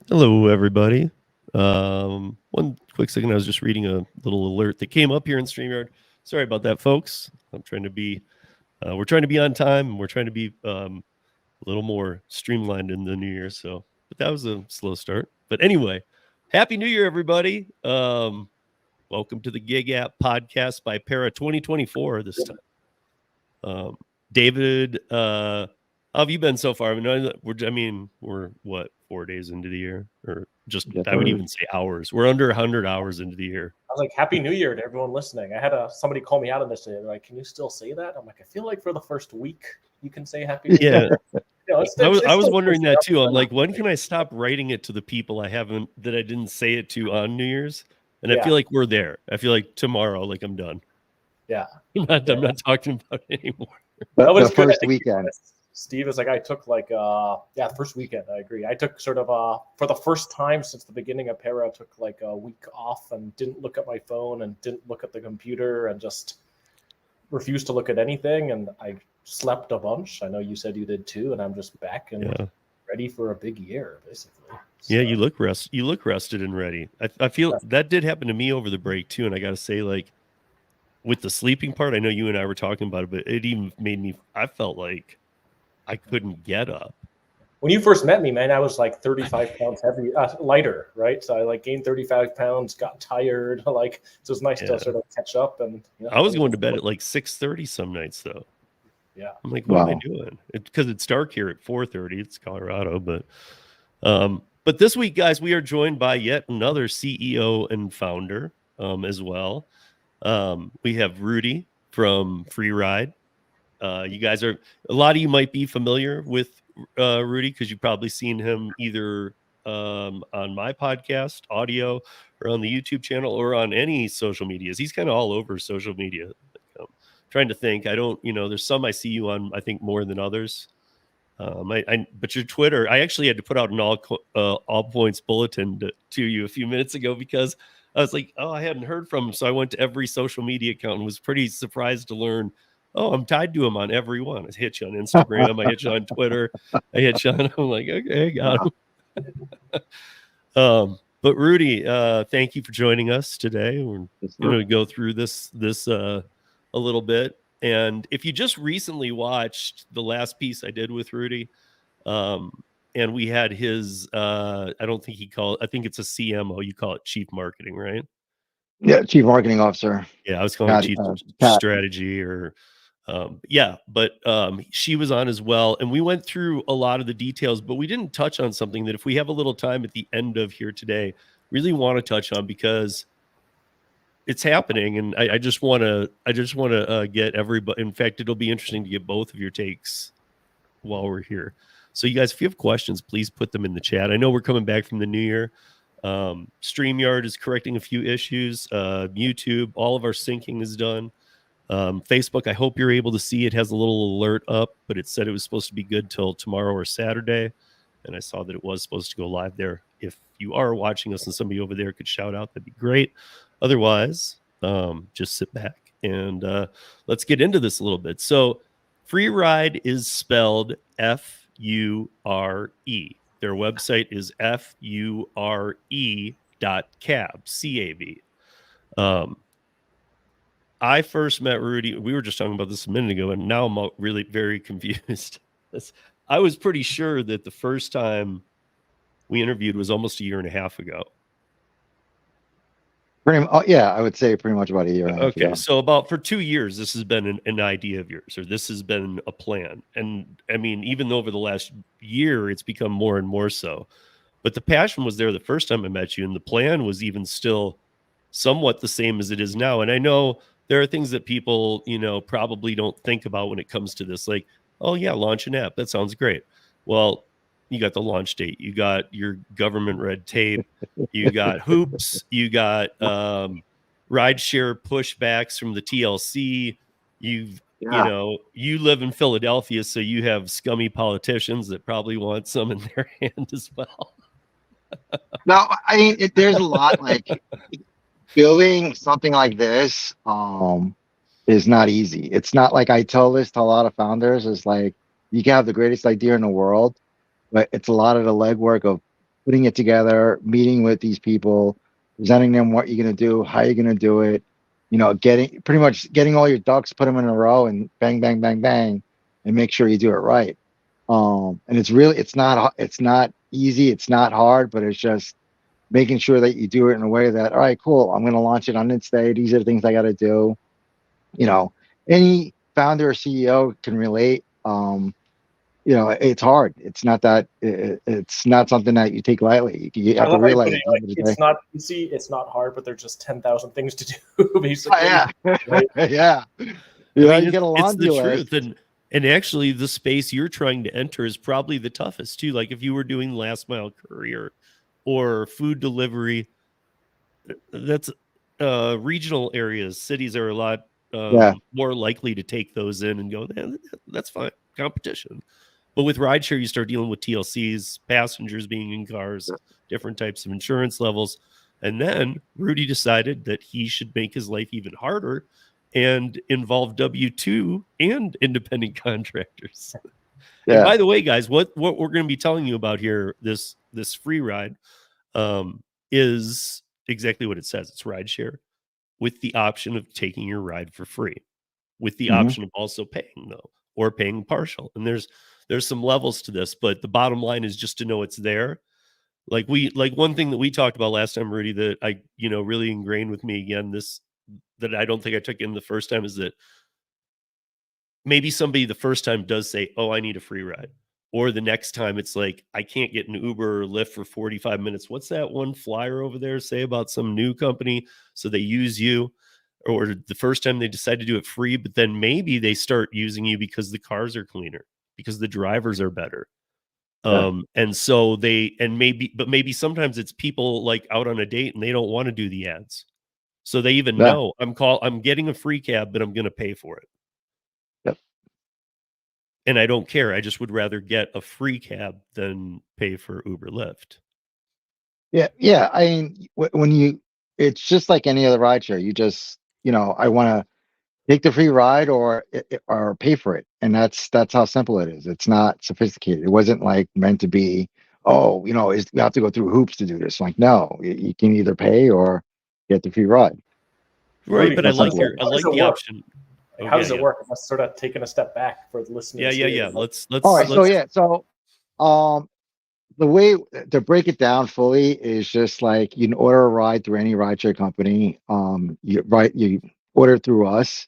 Hello, everybody. One quick second, I was just reading a little alert that came up here in StreamYard. Sorry about that, folks. I'm trying to be, we're trying to be on time, and we're trying to be a little more streamlined in the new year. So, but that was a slow start. But anyway, Happy New Year, everybody. Welcome to the Gig App Podcast by Para 2024 this time. David, how have you been so far? We're what, 4 days into the year, or just I would even say hours. We're under 100 hours into the year. I was like, Happy New Year to everyone listening. I had somebody call me out on this today. They're like, can you still say that? I'm like, I feel like for the first week you can say Happy New Year. I was wondering that too. I'm like, when can I stop writing it to the people I didn't say it to on New Year's? And I feel like we're there. I feel like tomorrow, like I'm done. Yeah. I'm not talking about it anymore. That was the first weekend. Steve is like, I took first weekend. I agree. I took sort of for the first time since the beginning of Para, I took like a week off and didn't look at my phone and didn't look at the computer and just refused to look at anything. And I slept a bunch. I know you said you did too. And I'm just back and ready for a big year, basically. So. Yeah, you look rested and ready. I feel that did happen to me over the break too. And I got to say, like, with the sleeping part, I know you and I were talking about it, but it even made me, I felt like I couldn't get up. When you first met me, man, I was like 35 pounds heavy, lighter, right? So I like gained 35 pounds, got tired. Like, so it was nice to sort of catch up. And I was going to bed at like 6:30 some nights though. Yeah. I'm like, what am I doing? Because it's dark here at 4:30. It's Colorado, but this week, guys, we are joined by yet another CEO and founder as well. We have Rudy from Free Ride. You guys a lot of you might be familiar with Rudy because you've probably seen him either on my podcast, audio, or on the YouTube channel, or on any social medias. He's kind of all over social media. Trying to think. There's some I see you on, I think, more than others. But your Twitter, I actually had to put out an all points bulletin to you a few minutes ago because I was like, I hadn't heard from him. So I went to every social media account and was pretty surprised to learn, I'm tied to him on every one. I hit you on Instagram. I hit you on Twitter. I hit you on, I'm like, okay, I got him. But Rudy, thank you for joining us today. We're going to go through this a little bit. And if you just recently watched the last piece I did with Rudy, and we had his, I think it's a CMO. You call it Chief Marketing, right? Yeah, Chief Marketing Officer. Yeah, I was calling Chief Strategy or, but she was on as well. And we went through a lot of the details, but we didn't touch on something that if we have a little time at the end of here today, really want to touch on because it's happening. And I just want to get everybody. In fact, it'll be interesting to get both of your takes while we're here. So you guys, if you have questions, please put them in the chat. I know we're coming back from the new year. StreamYard is correcting a few issues. YouTube, all of our syncing is done. Facebook, I hope you're able to see it has a little alert up, but it said it was supposed to be good till tomorrow or Saturday. And I saw that it was supposed to go live there. If you are watching us and somebody over there could shout out, that'd be great. Otherwise, just sit back and let's get into this a little bit. So Free Ride is spelled Fure. Their website is Fure.cab, C-A-B. I first met Rudy. We were just talking about this a minute ago, and now I'm really very confused. I was pretty sure that the first time we interviewed was almost a year and a half ago. I would say pretty much about a year. Okay, so about for 2 years, this has been an idea of yours, or this has been a plan. And I mean, even over the last year, it's become more and more so. But the passion was there the first time I met you, and the plan was even still somewhat the same as it is now. And I know there are things that people, probably don't think about when it comes to this. Like, oh yeah, launch an app. That sounds great. Well, you got the launch date. You got your government red tape. You got hoops. You got rideshare pushbacks from the TLC. You live in Philadelphia, so you have scummy politicians that probably want some in their hand as well. No, I mean, there's a lot like building something like this is not easy. It's not like I tell this to a lot of founders. It's like you can have the greatest idea in the world, but it's a lot of the legwork of putting it together, meeting with these people, presenting them what you're going to do, how you're going to do it, pretty much getting all your ducks, put them in a row, and bang, bang, bang, bang, and make sure you do it right. And it's not easy, it's not hard, but it's just making sure that you do it in a way that, all right, cool, I'm going to launch it on this day. These are the things I got to do. Any founder or CEO can relate. It's hard. It's not it's not something that you take lightly. You I have to love how you realize put it, like, it's not easy, it's not hard, but there's just 10,000 things to do, basically. yeah. Right? Yeah. I mean, You get a it's the laundry list. truth. And actually the space you're trying to enter is probably the toughest too. Like if you were doing last mile courier or food delivery, that's regional areas, cities are a lot more likely to take those in and go, that's fine, competition. But with rideshare, you start dealing with TLCs, passengers being in cars, different types of insurance levels. And then Rudy decided that he should make his life even harder and involve W-2 and independent contractors. Yeah. And by the way, guys, what we're going to be telling you about here, this free ride, is exactly what it says. It's rideshare with the option of taking your ride for free, with the option of also paying though, or paying partial. And there's some levels to this, but the bottom line is just to know it's there. Like one thing that we talked about last time, Rudy, that I, really ingrained with me again, that I don't think I took in the first time, is that maybe somebody the first time does say, oh, I need a free ride. Or the next time it's like, I can't get an Uber or Lyft for 45 minutes. What's that one flyer over there say about some new company? So they use you. Or the first time they decide to do it free, but then maybe they start using you because the cars are cleaner, because the drivers are better. And so maybe sometimes it's people like out on a date and they don't want to do the ads. So they even know I'm getting a free cab, but I'm going to pay for it. Yep. And I don't care. I just would rather get a free cab than pay for Uber Lyft. Yeah. Yeah. I mean, it's just like any other rideshare. You just, I want to take the free ride or pay for it. And that's how simple it is. It's not sophisticated. It wasn't like meant to be, oh, you have to go through hoops to do this. Like, no, you can either pay or get the free ride. Right. Rudy, But I like the option. How does it work? I'm sort of taking a step back for the listeners. Yeah. Let's. All right. So the way to break it down fully is just like you can order a ride through any rideshare company. You order through us.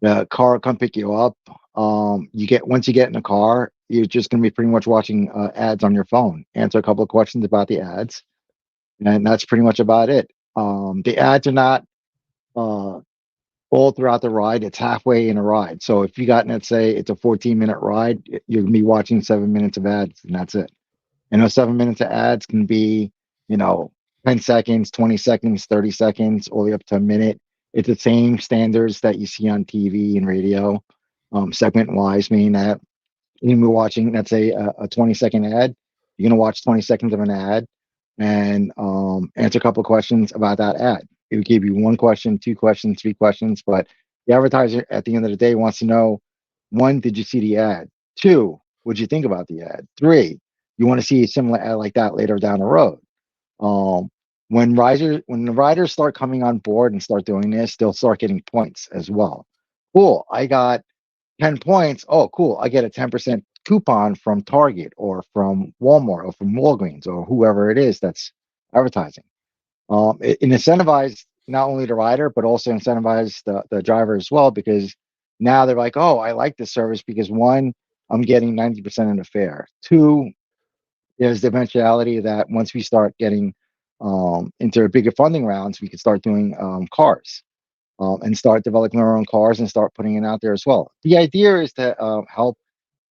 The car will come pick you up. Once you get in the car, you're just going to be pretty much watching ads on your phone. Answer a couple of questions about the ads, and that's pretty much about it. The ads are not all throughout the ride. It's halfway in a ride. So if you got, let's say it's a 14-minute ride, you're going to be watching 7 minutes of ads, and that's it. And those 7 minutes of ads can be, 10 seconds, 20 seconds, 30 seconds, all the way up to a minute. It's the same standards that you see on TV and radio, segment wise, meaning that you're going to be watching, let's say, a 20-second ad. You're going to watch 20 seconds of an ad and answer a couple of questions about that ad. It would give you one question, two questions, three questions, but the advertiser at the end of the day wants to know, one, did you see the ad? Two, what'd you think about the ad? Three, you want to see a similar ad like that later down the road. When the riders start coming on board and start doing this, they'll start getting points as well. Cool, I got 10 points. Oh, cool, I get a 10% coupon from Target or from Walmart or from Walgreens or whoever it is that's advertising. It incentivizes not only the rider, but also incentivize the driver as well, because now they're like, oh, I like this service because one, I'm getting 90% of the fare. Two, there's the eventuality that once we start getting into bigger funding rounds, we could start doing cars and start developing our own cars and start putting it out there as well. The idea is to help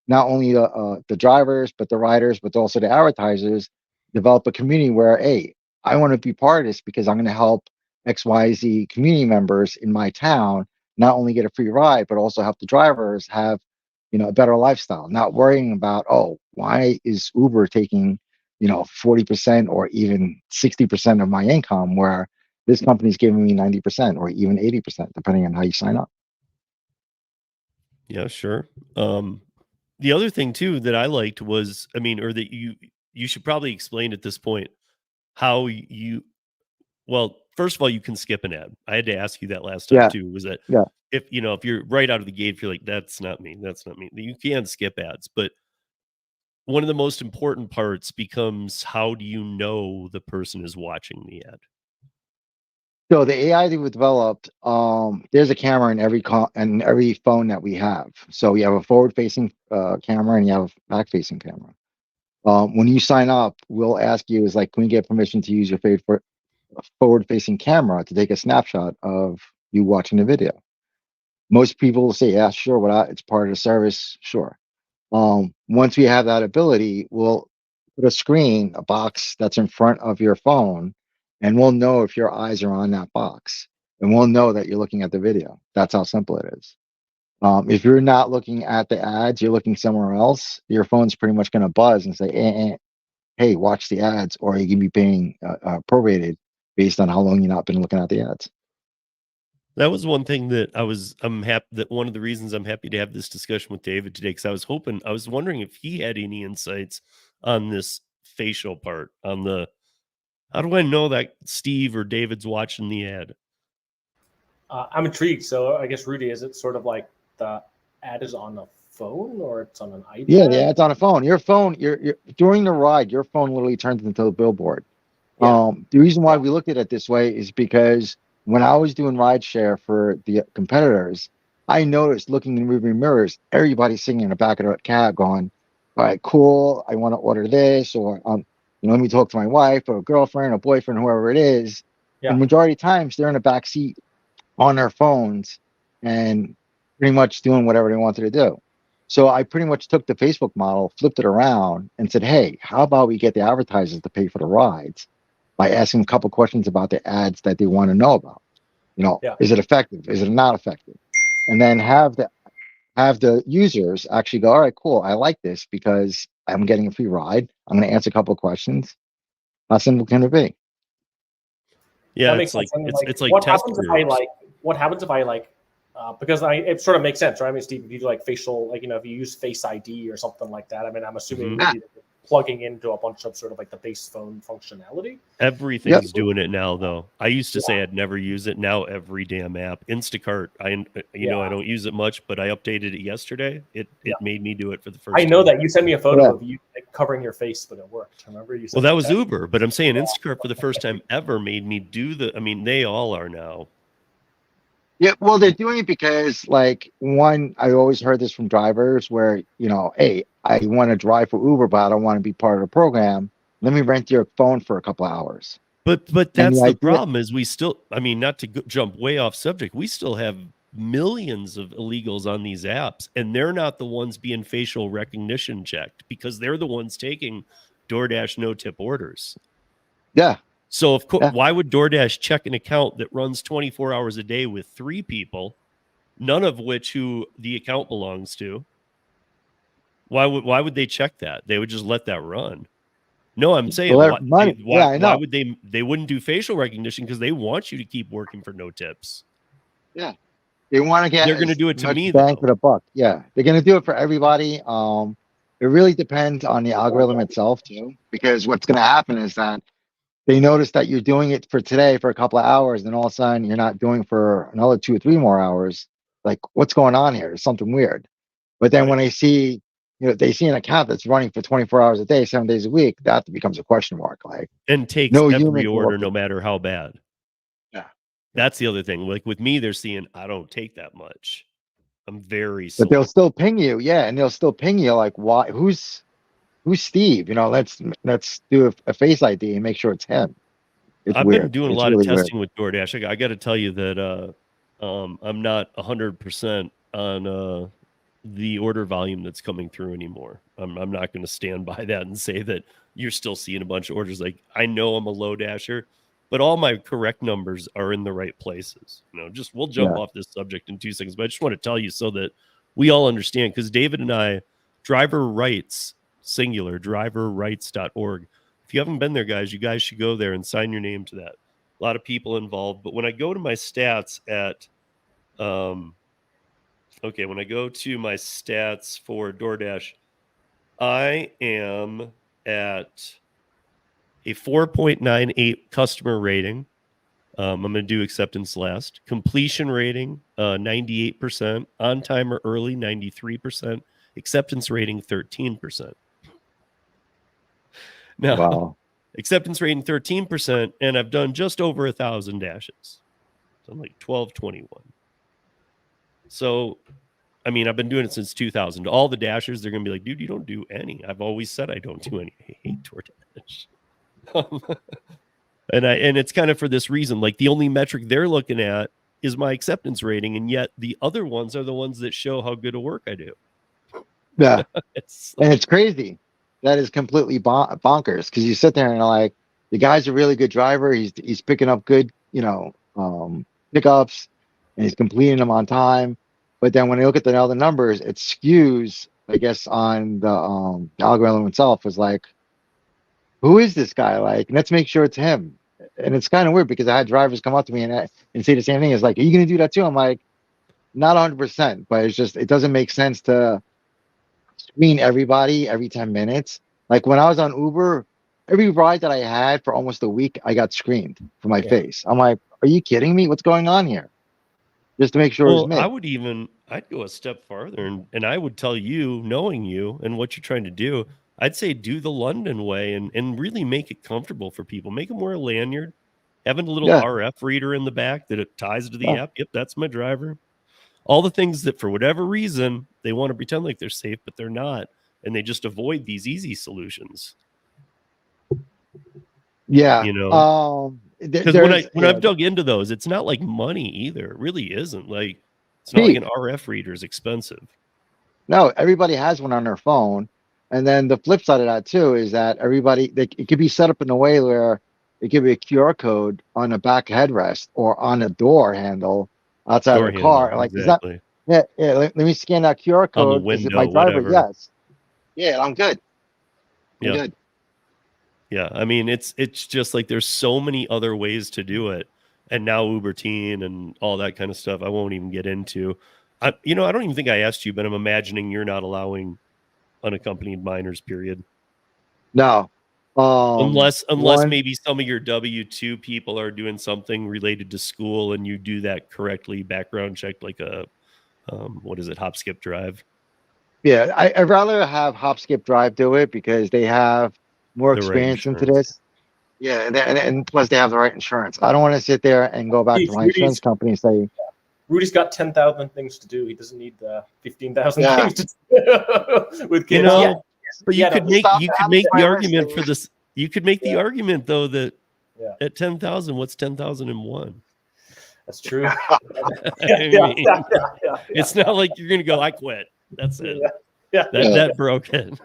not only the drivers, but the riders, but also the advertisers develop a community where, hey, I want to be part of this because I'm going to help XYZ community members in my town not only get a free ride, but also help the drivers have, a better lifestyle, not worrying about, oh, why is Uber taking, 40% or even 60% of my income where this company's giving me 90% or even 80%, depending on how you sign up. Yeah, sure. The other thing too that I liked was, or that you should probably explain at this point how you. Well, first of all, you can skip an ad. I had to ask you that last time Yeah, too. Was that yeah. if if you're right out of the gate, if you're like, that's not me, that's not me. You can skip ads, but one of the most important parts becomes how do you know the person is watching the ad? So the AI that we developed, there's a camera in in every phone that we have. So we have a forward-facing camera and you have a back-facing camera. When you sign up, we'll ask you is like, can we get permission to use your favorite forward-facing camera to take a snapshot of you watching the video? Most people will say, yeah, sure. It's part of the service, sure. Once we have that ability, we'll put a box that's in front of your phone, and we'll know if your eyes are on that box, and we'll know that you're looking at the video. That's how simple it is. If you're not looking at the ads, you're looking somewhere else, your phone's pretty much going to buzz and say, hey, watch the ads, or you can be paying prorated based on how long you've not been looking at the ads. That was one thing that I'm happy that one of the reasons I'm happy to have this discussion with David today, because I was wondering if he had any insights on this facial part, on the how do I know that Steve or David's watching the ad? I'm intrigued. So I guess, Rudy, is it sort of like the ad is on a phone or it's on an iPad? Yeah, the ads on a phone. Your phone, you're during the ride, your phone literally turns into a billboard. Yeah. The reason why we looked at it this way is because when I was doing rideshare for the competitors, I noticed looking in the rearview mirrors, everybody's singing in the back of the cab going, all right, cool, I want to order this, or let me talk to my wife or girlfriend or boyfriend, whoever it is. And Yeah. majority of times they're in the back seat on their phones and pretty much doing whatever they wanted to do. So I pretty much took the Facebook model, flipped it around, and said, hey, how about we get the advertisers to pay for the rides by asking a couple questions about the ads that they want to know about? Yeah. Is it effective? Is it not effective? And then have the users actually go, all right, cool, I like this because I'm getting a free ride. I'm going to answer a couple of questions. How simple can it be? Yeah, That it's makes like sense. I mean, it's like what test happens if I groups. because it sort of makes sense, right? I mean, Steve, if you do like facial, like, if you use Face ID or something like that, I mean, I'm assuming Yeah. maybe plugging into a bunch of sort of like the base phone functionality. Yep. Everything's doing it now, though. I used to say Yeah. I'd never use it. Now every damn app, Instacart. I Yeah. don't use it much, but I updated it yesterday. It Yeah. made me do it for the I first know time. that you sent me a photo Yeah. of you like, covering your face, but it worked. Remember you Well, said that like was that? Uber, but I'm saying Instacart for the first time ever made me do I mean, they all are now. Yeah, well, they're doing it because, like, one, I always heard this from drivers where, hey, I want to drive for Uber, but I don't want to be part of the program. Let me rent your phone for a couple hours. But And that's the the idea, problem is we still, I mean, not to jump way off subject, we still have millions of illegals on these apps, and they're not the ones being facial recognition checked because they're the ones taking DoorDash no tip orders. yeah, So of course, yeah. why would DoorDash check an account that runs 24 hours a day with 3 people, none of which who the account belongs to? Why would they check that? They would just let that run. No, I'm saying Deliver money. Yeah, I why know. would they wouldn't do facial recognition because they want you to keep working for no tips. Yeah. They want to get They're going to as do it to much me bang though. for the buck. Yeah. They're going to do it for everybody. It really depends on the algorithm itself, too, because what's going to happen is that they notice that you're doing it for today for a couple of hours, and all of a sudden you're not doing for another 2 or 3 more hours. Like, what's going on here? There's something weird. But then Right. when they see, they see an account that's running for 24 hours a day, 7 days a week, that becomes a question mark. Like, And takes no every human can order look no at. matter how bad. Yeah. That's the other thing. Like with me, they're seeing I don't take that much. I'm very But they'll select. still ping you, yeah, and they'll still ping you like, why? Who's Steve? Let's do a face ID and make sure it's him. It's I've been weird. doing a It's lot of really weird. testing with DoorDash. I got to tell you that I'm not 100% on the order volume that's coming through anymore. I'm not going to stand by that and say that you're still seeing a bunch of orders. Like I know I'm a low dasher, but all my correct numbers are in the right places. We'll jump Yeah. off this subject in 2 seconds, but I just want to tell you so that we all understand because David and I, driver rights, singular, driverrights.org. If you haven't been there, guys, you guys should go there and sign your name to that. A lot of people involved. But when I go to my stats at okay, when I go to my stats for DoorDash, I am at a 4.98 customer rating. I'm going to do acceptance last. Completion rating, 98%. On time or early, 93%. Acceptance rating, 13%. Now, Wow. acceptance rating, 13%, and I've done just over 1,000 dashes. So I'm like 1221. So, I mean, I've been doing it since 2000. All the dashers, they're going to be like, dude, you don't do any. I've always said I don't do any. I hate DoorDash. And it's kind of for this reason. Like, the only metric they're looking at is my acceptance rating, and yet the other ones are the ones that show how good a work I do. Yeah. It's And it's crazy. That is completely bonkers, because you sit there and like, the guy's a really good driver. He's picking up good, pickups, and he's completing them on time. But then when you look at the other numbers, it skews, I guess, on the algorithm itself. Is like, who is this guy? Like, let's make sure it's him. And it's kind of weird, because I had drivers come up to me and say the same thing. It's like, are you going to do that too? I'm like, not 100%, but it's just, it doesn't make sense to screen everybody every 10 minutes. Like when I was on Uber, every ride that I had for almost a week, I got screened for my face. I'm like, are you kidding me? What's going on here? Just to make sure it's me. I'd go a step farther, and I would tell you, knowing you and what you're trying to do, I'd say do the London way and really make it comfortable for people. Make them wear a lanyard, having a little RF reader in the back that it ties to the app. Yep, that's my driver. All the things that for whatever reason they want to pretend like they're safe, but they're not, and they just avoid these easy solutions. Yeah. Because when I've dug into those, it's not like money either. It really isn't. Like, it's not like an RF reader is expensive. No, everybody has one on their phone. And then the flip side of that too is that it could be set up in a way where it could be a QR code on a back headrest or on a door handle outside of the car. Like, exactly. Let me scan that QR code. On the window, is it my driver? whatever. Yes. Yeah, I'm good. I'm good. Yeah, I mean, it's just like there's so many other ways to do it, and now Uber Teen and all that kind of stuff. I won't even get into. I don't even think I asked you, but I'm imagining you're not allowing unaccompanied minors. Period. No, unless maybe some of your W-2 people are doing something related to school, and you do that correctly, background checked, like a what is it, hop skip drive. Yeah, I'd rather have hop skip drive do it, because they have more experience into this. Yeah, and plus they have the right insurance. I don't want to sit there and go back to my insurance company and say, Rudy's got 10,000 things to do. He doesn't need the 15,000 things to do with kids. But you could make the argument for this. You could make the argument though that at 10,000, what's 10,001? That's true. It's not like you're gonna go, I quit. That's it. That broke it.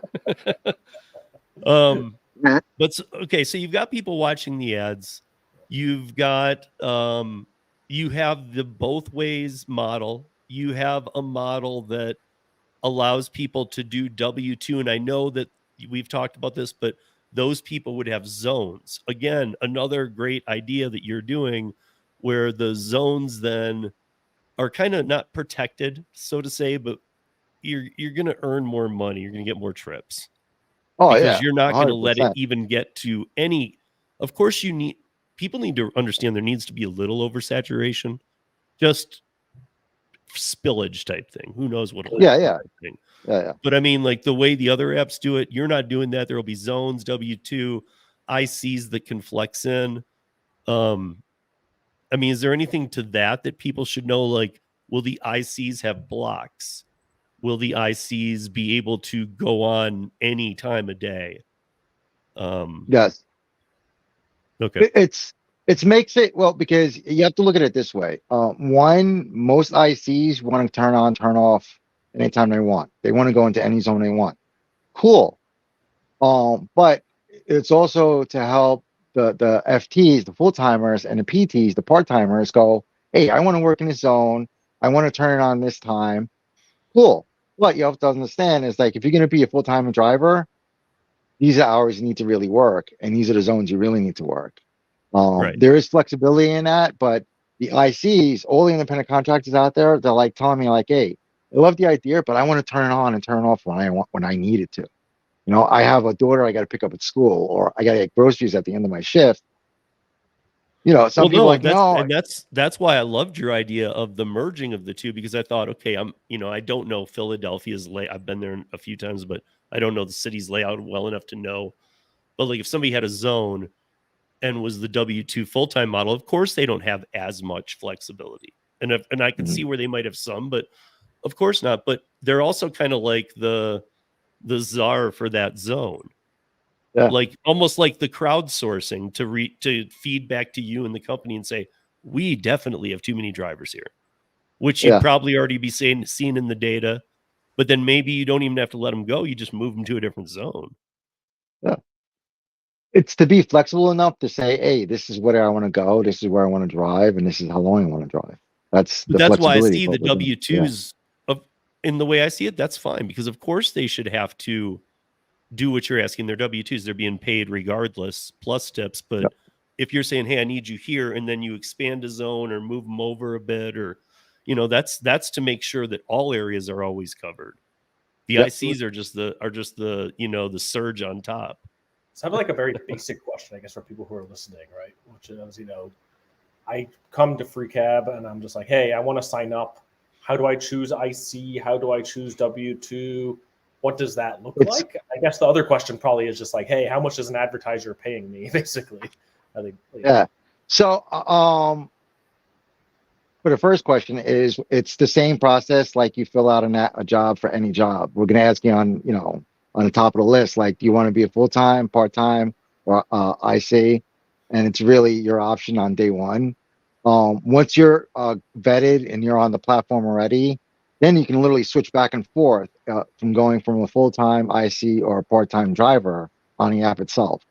But okay, so you've got people watching the ads. You've got you have the both ways model. You have a model that allows people to do W-2, and I know that we've talked about this, but those people would have zones. Again, another great idea that you're doing, where the zones then are kind of not protected, so to say, but you're going to earn more money. You're going to get more trips. Because you're not going to let it even get to any. Of course, people need to understand there needs to be a little oversaturation, just spillage type thing. Who knows what? Yeah. But I mean, like the way the other apps do it, you're not doing that. There will be zones, W-2, ICs that can flex in. I mean, is there anything to that people should know? Like, will the ICs have blocks? Will the ICs be able to go on any time of day? Yes. Okay. It makes it, well, because you have to look at it this way. One, most ICs want to turn on, turn off anytime they want. They want to go into any zone they want. Cool. But it's also to help the FTs, the full timers, and the PTs, the part timers, go, hey, I want to work in this zone. I want to turn it on this time. Cool. What you have to understand is, like, if you're going to be a full-time driver, these are hours you need to really work, and these are the zones you really need to work. There is flexibility in that, but the ICs, all the independent contractors out there, they're like telling me, like, hey, I love the idea, but I want to turn it on and turn it off when I need it to. You know, I have a daughter I got to pick up at school, or I got to get groceries at the end of my shift. You know, some Well, people are no, like, no, that's why I loved your idea of the merging of the two, because I thought, okay, I don't know Philadelphia's layout. I've been there a few times, but I don't know the city's layout well enough to know. But like if somebody had a zone and was the W-2 full-time model, of course they don't have as much flexibility. And I can Mhm. see where they might have some, but of course not. But they're also kind of like the czar for that zone. Yeah, Like almost like the crowdsourcing to feed back to you and the company and say, we definitely have too many drivers here, which you'd yeah, probably already be seen in the data. But then maybe you don't even have to let them go. You just move them to a different zone. yeah. It's to be flexible enough to say, hey, this is where I want to go, this is where I want to drive, and this is how long I want to drive. That's But the that's why I flexibility see the built within. Yeah, W-2s of in the way I see it, that's fine, because of course they should have to do what you're asking. Their W-2s, they're being paid regardless, plus tips. yeah, But if you're saying, hey, I need you here, and then you expand a zone or move them over a bit, or that's to make sure that all areas are always covered. The yeah. ICs are just the the surge on top. Sounded like a very basic question, I guess, for people who are listening, right? Which is, I come to Fure.cab and I'm just like, hey, I want to sign up. How do I choose IC? How do I choose W2? What does that look It's like? I guess the other question probably is just like, hey, how much is an advertiser paying me, basically? I think, yeah. So, for the first question is, it's the same process like you fill out a job for any job. We're going to ask you on, on the top of the list, like, do you want to be a full-time, part-time, or IC? And it's really your option on day one. Once you're vetted and you're on the platform already, then you can literally switch back and forth from going from a full-time IC or a part-time driver on the app itself.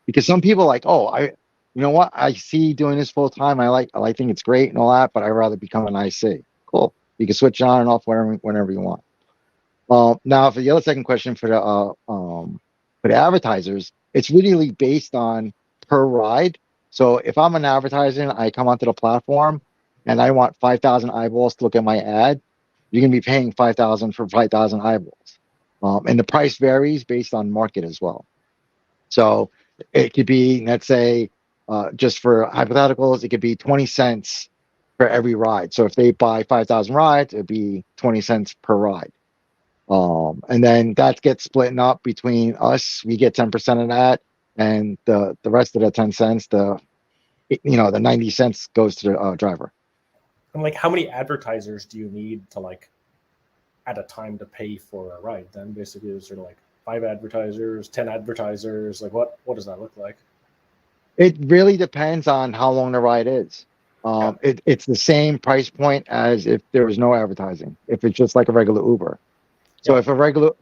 Because some people are like, oh, you know what? I see doing this full time. I think it's great and all that, but I'd rather become an IC. Cool. You can switch on and off whenever you want. Now for the other second question for the advertisers, it's really based on per ride. So if I'm an advertiser and I come onto the platform and I want 5,000 eyeballs to look at my ad, you're gonna be paying 5,000 for 5,000 eyeballs. And the price varies based on market as well. So it could be, let's say, just for hypotheticals, it could be 20 cents for every ride. So if they buy 5,000 rides, it'd be 20 cents per ride. And then that gets split up between us. We get 10% of that, and the rest of the 10 cents, the 90 cents goes to the driver. I'm like, how many advertisers do you need to at a time to pay for a ride? Then basically, is there like 5 advertisers, 10 advertisers? Like, what does that look like? It really depends on how long the ride is. Yeah. It's the same price point as if there was no advertising. If it's just like a regular Uber. So Yeah. if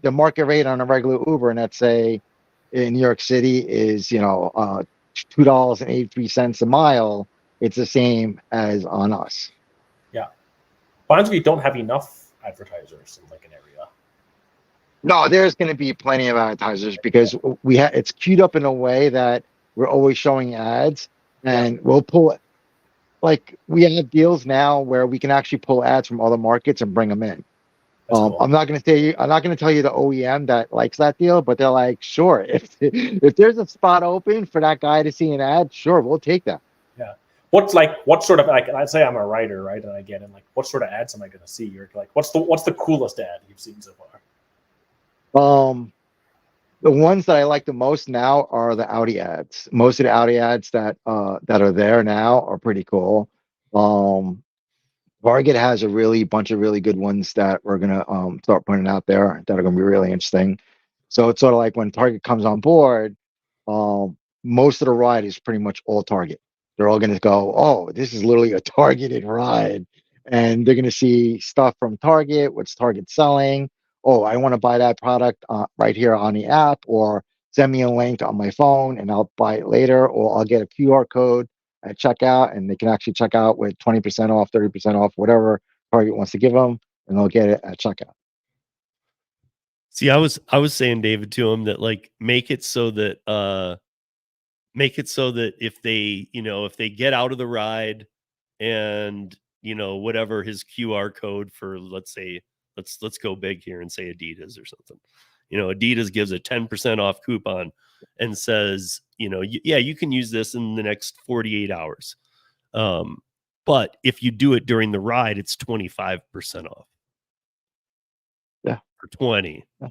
the market rate on a regular Uber, and let's say in New York City is, $2.83 a mile, it's the same as on us. Yeah. What happens if you don't have enough advertisers in like an area? No, there's going to be plenty of advertisers because it's queued up in a way that we're always showing ads, Yeah. and we'll pull, like, we have deals now where we can actually pull ads from other markets and bring them in. That's cool. I'm not going to tell you the OEM that likes that deal, but they're like, sure, if there's a spot open for that guy to see an ad, sure, we'll take that. Yeah. What sort of, like, let's say I'm a writer, right? And I get in, like, what sort of ads am I going to see? You're like, what's the coolest ad you've seen so far? The ones that I like the most now are the Audi ads. Most of the Audi ads that are there now are pretty cool. Um, Target has a really bunch of really good ones that we're gonna start putting out there that are gonna be really interesting. So it's sort of like when Target comes on board, most of the ride is pretty much all Target. They're all gonna go, oh, this is literally a targeted ride, and they're gonna see stuff from Target, what's Target selling. Oh, I want to buy that product right here on the app, or send me a link on my phone and I'll buy it later, or I'll get a QR code at checkout, and they can actually check out with 20% off, 30% off, whatever Target wants to give them, and they'll get it at checkout. See, I was saying, David, to him that like make it so that if they get out of the ride and whatever his QR code for, let's say, let's go big here and say Adidas or something. Adidas gives a 10% off coupon and says, yeah, you can use this in the next 48 hours. But if you do it during the ride, it's 25% off. Yeah. Or 20. Yeah.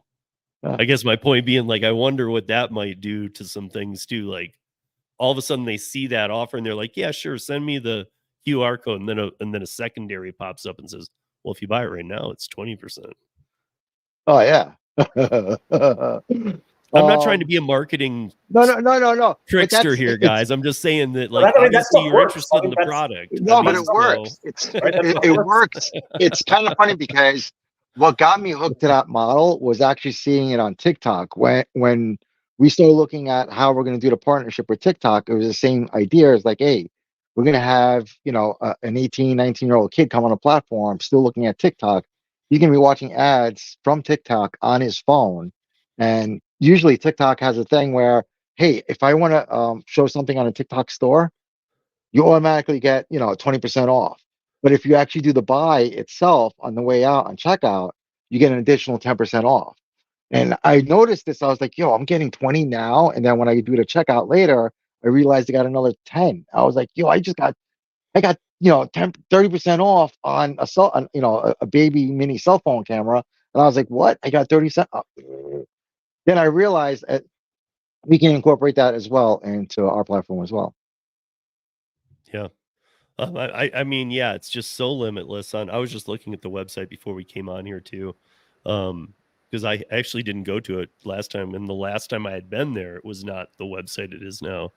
Yeah. I guess my point being, like, I wonder what that might do to some things too. Like, all of a sudden they see that offer and they're like, yeah, sure, send me the QR code. And then a secondary pops up and says, well, if you buy it right now, it's 20%. Oh yeah. I'm not trying to be a marketing No. trickster here, guys. I'm just saying that, like, But I mean, that obviously stuff you're works. interested I mean, in the that's- product. No, but it works. Right, It works. It's kind of funny because what got me hooked to that model was actually seeing it on TikTok. When we started looking at how we're going to do the partnership with TikTok, it was the same idea. It's like, hey, we're going to have, an 18, 19-year-old kid come on a platform, still looking at TikTok. He's going to be watching ads from TikTok on his phone. And usually TikTok has a thing where, hey, if I want to show something on a TikTok store, you automatically get 20% off. But if you actually do the buy itself on the way out on checkout, you get an additional 10% off. And I noticed this. I was like, yo, I'm getting 20 now. And then when I do the checkout later, I realized I got another 10. I was like, yo, I got 10, 30% off on a baby mini cell phone camera. And I was like, what? I got 30 cents. Then I realized that we can incorporate that as well into our platform as well. Yeah. I mean, yeah, it's just so limitless. I was just looking at the website before we came on here too. Because I actually didn't go to it last time. And the last time I had been there, it was not the website it is now.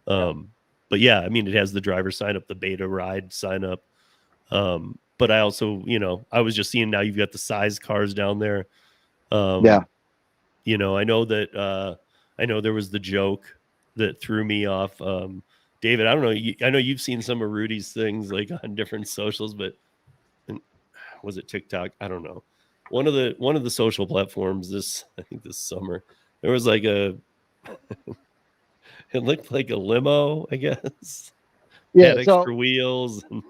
But yeah, I mean, it has the driver sign up, the beta ride sign up. But I also, I was just seeing now you've got the size cars down there. Yeah. I know that I know there was the joke that threw me off. David, I don't know. I know you've seen some of Rudy's things like on different socials, but was it TikTok? I don't know. One of the social platforms I think this summer, there was like it looked like a limo, I guess. Yeah. Had extra wheels. And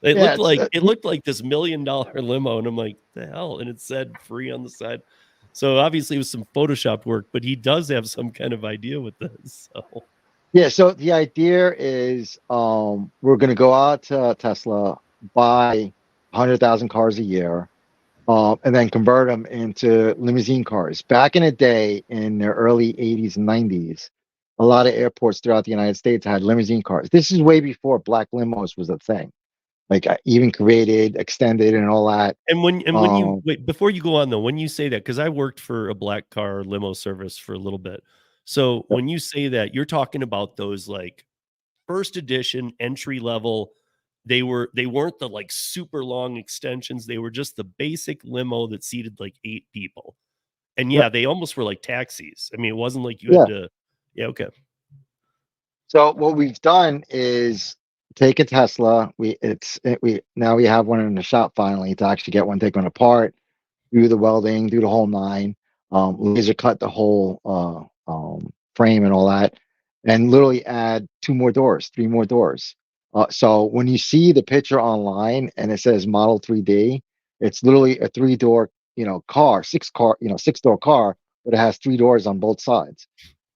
it looked like this $1 million limo, and I'm like, the hell? And it said free on the side. So obviously it was some Photoshop work, but he does have some kind of idea with this. So. Yeah, so the idea is we're going to go out to Tesla, buy 100,000 cars a year, and then convert them into limousine cars. Back in the day, in the early 80s and 90s, a lot of airports throughout the United States had limousine cars. This is way before black limos was a thing. Like even created, extended, and all that. And when you wait, before you go on though, when you say that, because I worked for a black car limo service for a little bit. So when you say that, you're talking about those like first edition entry level. They weren't the like super long extensions. They were just the basic limo that seated like 8 people. And yeah, they almost were like taxis. I mean, it wasn't like you had to. Yeah, okay. So what we've done is take a Tesla. We now we have one in the shop finally to actually get one taken apart, do the welding, do the whole nine, laser cut the whole frame and all that, and literally add 2 more doors, 3 more doors. So when you see the picture online and it says Model 3D, it's literally a 3-door, car, 6-door car, but it has 3 doors on both sides.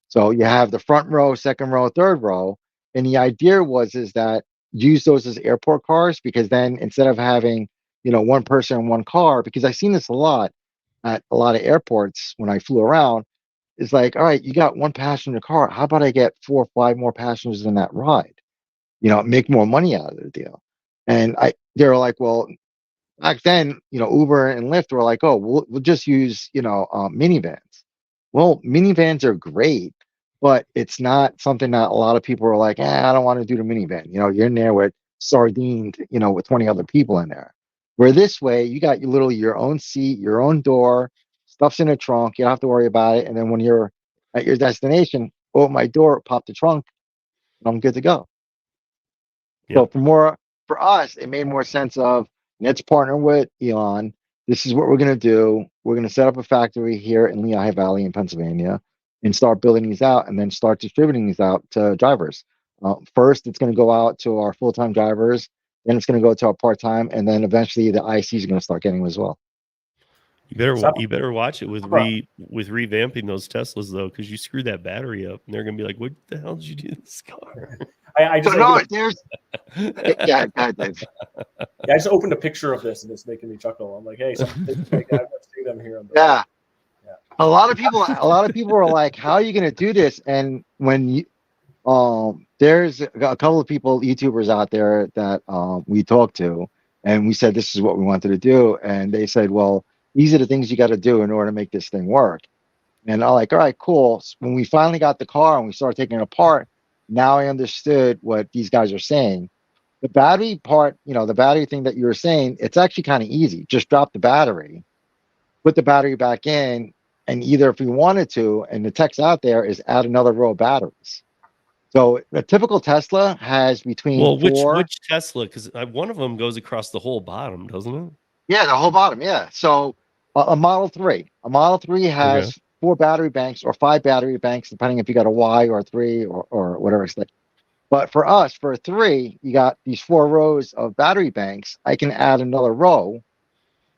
So you have the front row, second row, third row, and the idea is that use those as airport cars because then instead of having one person in one car, because I've seen this a lot at a lot of airports when I flew around, it's like, all right, you got 1 passenger car. How about I get 4 or 5 more passengers in that ride? Make more money out of the deal. And they're like, well, back then, Uber and Lyft were like, oh, we'll just use, minivans. Well, minivans are great, but it's not something that a lot of people are like, I don't want to do the minivan. You're in there with sardined, with 20 other people in there. Where this way, you got literally your own seat, your own door, stuff's in a trunk. You don't have to worry about it. And then when you're at your destination, open my door, pop the trunk, and I'm good to go. Yeah. So for us, it made more sense of let's partner with Elon. This is what we're going to do. We're going to set up a factory here in Lehigh Valley in Pennsylvania and start building these out and then start distributing these out to drivers. First, it's going to go out to our full-time drivers. Then it's going to go to our part-time. And then eventually the ICs are going to start getting them as well. You better watch it with revamping those Teslas though, because you screw that battery up, and they're gonna be like, "What the hell did you do to this car?" I just yeah, Dave. I just opened a picture of this and it's making me chuckle. I'm like, hey, something like I've seen them here on the Yeah. A lot of people are like, how are you going to do this? And when you, there's a couple of people, YouTubers out there that we talked to, and we said, this is what we wanted to do. And they said, well, these are the things you got to do in order to make this thing work. And I'm like, all right, cool. So when we finally got the car and we started taking it apart, now I understood what these guys are saying. The battery part, the battery thing that you were saying, it's actually kind of easy. Just drop the battery, put the battery back in, and either if you wanted to, and the text out there is add another row of batteries. So a typical Tesla has between which Tesla? Because one of them goes across the whole bottom, doesn't it? Yeah, the whole bottom. Yeah. So a Model 3. A Model 3 has 4 battery banks or 5 battery banks, depending if you got a Y or a 3 or whatever it's like. But for us, for a 3, you got these 4 rows of battery banks. I can add another row.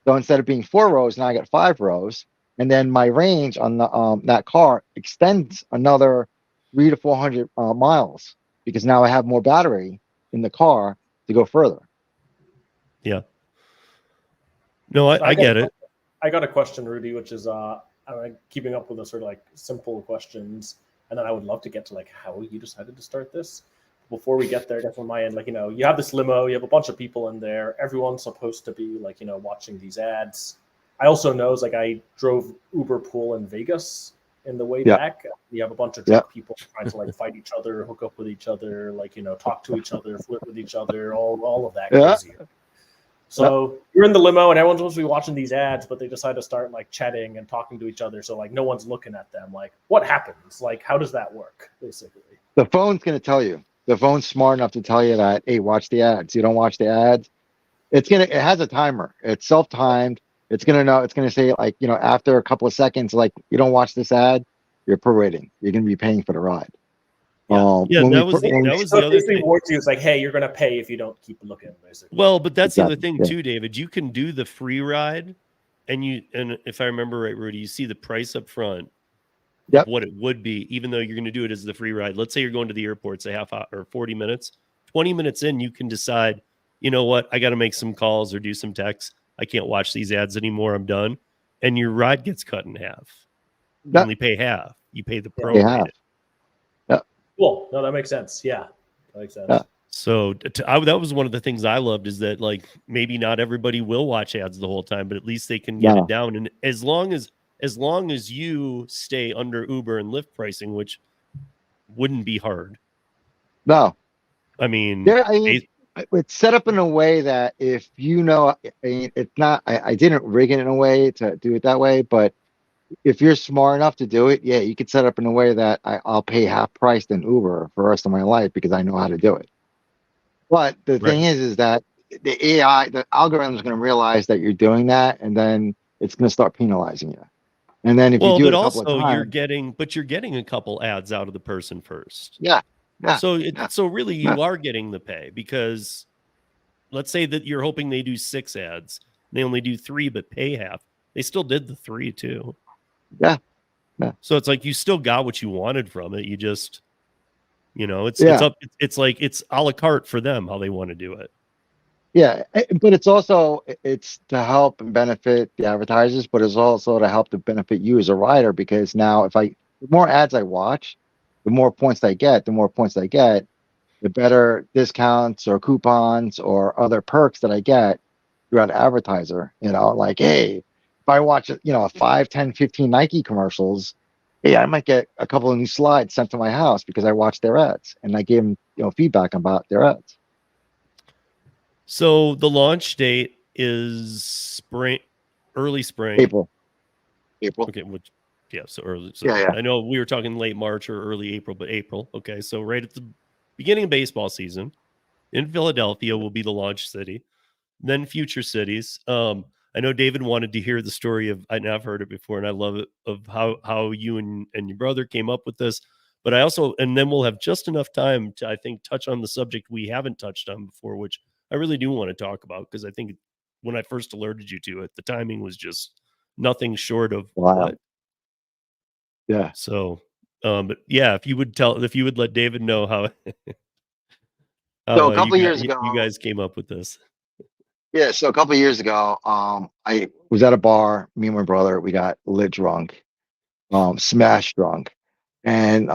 So instead of being 4 rows, now I got 5 rows. And then my range on the that car extends another 300 to 400 miles because now I have more battery in the car to go further. Yeah. No, I get it. I got a question, Rudy, which is I'm keeping up with the sort of like simple questions, and then I would love to get to like how you decided to start this. Before we get there, that's on my end. Like, you have this limo, you have a bunch of people in there. Everyone's supposed to be like, watching these ads. I also know, like, I drove Uber pool in Vegas in the way back. You have a bunch of drunk people trying to like fight each other, hook up with each other, like, talk to each other, flirt with each other, all of that crazy. So you're in the limo and everyone's supposed to be watching these ads, but they decide to start like chatting and talking to each other. So like no one's looking at them. Like, what happens? Like, how does that work, basically? The phone's going to tell you. The phone's smart enough to tell you that, hey, watch the ads. You don't watch the ads, it has a timer. It's self-timed. It's going to know. It's going to say, like, after a couple of seconds, like, you don't watch this ad, you're prorating. You're going to be paying for the ride. That was the other thing. It's like, hey, you're going to pay if you don't keep looking, basically. Well, but that's the other thing too, David. You can do the free ride, and if I remember right, Rudy, you see the price up front. Of what it would be, even though you're going to do it as the free ride. Let's say you're going to the airport, say half hour or 40 minutes, 20 minutes in, you can decide, you know what, I got to make some calls or do some texts. I can't watch these ads anymore. I'm done. And your ride gets cut in half. You only pay half. You pay the pro rate. Yeah. Cool. No, that makes sense. Yeah. That makes sense. Yeah. So that was one of the things I loved, is that like maybe not everybody will watch ads the whole time, but at least they can get it down. And as long as you stay under Uber and Lyft pricing, which wouldn't be hard. No. I mean, it's set up in a way that if it's not, I didn't rig it in a way to do it that way, but if you're smart enough to do it, you could set up in a way that I'll pay half price than Uber for the rest of my life because I know how to do it. But the thing is that the AI, the algorithm is going to realize that you're doing that, and then it's going to start penalizing you. And then if you do it a couple of times, you're getting a couple ads out of the person first. Yeah. So really you are getting the pay, because let's say that you're hoping they do 6 ads. They only do 3, but pay half. They still did the 3 too. Yeah. So it's like you still got what you wanted from it. You just, it's like it's a la carte for them how they want to do it. Yeah, but it's to help and benefit the advertisers, but it's also to help to benefit you as a rider, because now the more ads I watch, the more points I get. The better discounts or coupons or other perks that I get throughout Advertiser. Like, hey, if I watch 5, 10, 15 Nike commercials, hey, I might get a couple of new slides sent to my house because I watched their ads and I gave them feedback about their ads. So the launch date is early spring. April. Okay, so early. So I know we were talking late March or early April, but April. Okay, so right at the beginning of baseball season in Philadelphia will be the launch city. Then future cities. I know David wanted to hear the story of, and I've heard it before, and I love it, of how you and your brother came up with this. But and then we'll have just enough time to, I think, touch on the subject we haven't touched on before, which I really do want to talk about, because I think when I first alerted you to it, the timing was just nothing short of Wow. what. Yeah. So, but yeah, if you would let David know how So a couple years you ago, guys came up with this. yeah. So a couple of years ago, I was at a bar. Me and my brother, we got lit drunk, smash drunk, and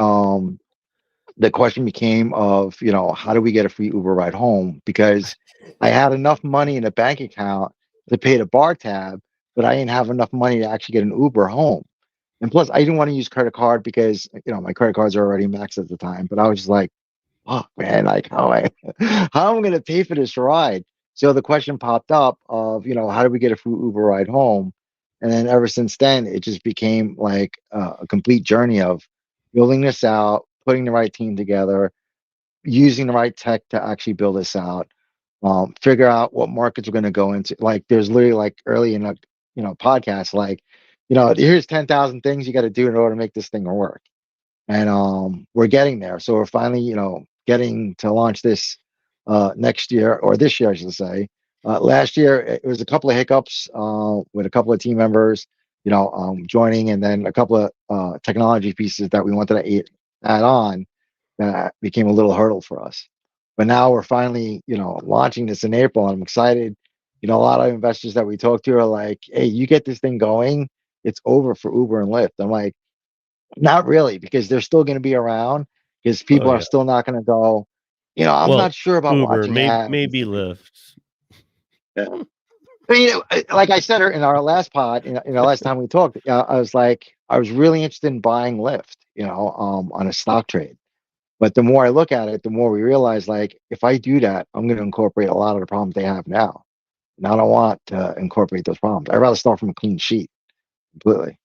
the question became of, how do we get a free Uber ride home? Because I had enough money in a bank account to pay the bar tab, but I didn't have enough money to actually get an Uber home. And plus, I didn't want to use credit card because my credit cards are already maxed at the time. But I was just like, oh man, like how am I going to pay for this ride? So the question popped up of, how do we get a free Uber ride home? And then ever since then, it just became like a complete journey of building this out, putting the right team together, using the right tech to actually build this out, figure out what markets we're going to go into. Like there's literally like early in a podcast, like, here's 10,000 things you got to do in order to make this thing work. And we're getting there. So we're finally, getting to launch this next year, or this year, I should say. Last year, it was a couple of hiccups with a couple of team members, joining, and then a couple of technology pieces that we wanted to add on that became a little hurdle for us. But now we're finally, launching this in April, and I'm excited. A lot of investors that we talk to are like, "Hey, you get this thing going, it's over for Uber and Lyft." I'm like, not really, because they're still going to be around because Oh people are yeah. still not going to go, I'm Well, not sure about Uber, watching ads. maybe Lyft. Yeah. I mean, like I said in our last pod, last time we talked, I was like, I was really interested in buying Lyft, on a stock trade. But the more I look at it, the more we realize, like, if I do that, I'm going to incorporate a lot of the problems they have now. And I don't want to incorporate those problems. I'd rather start from a clean sheet completely.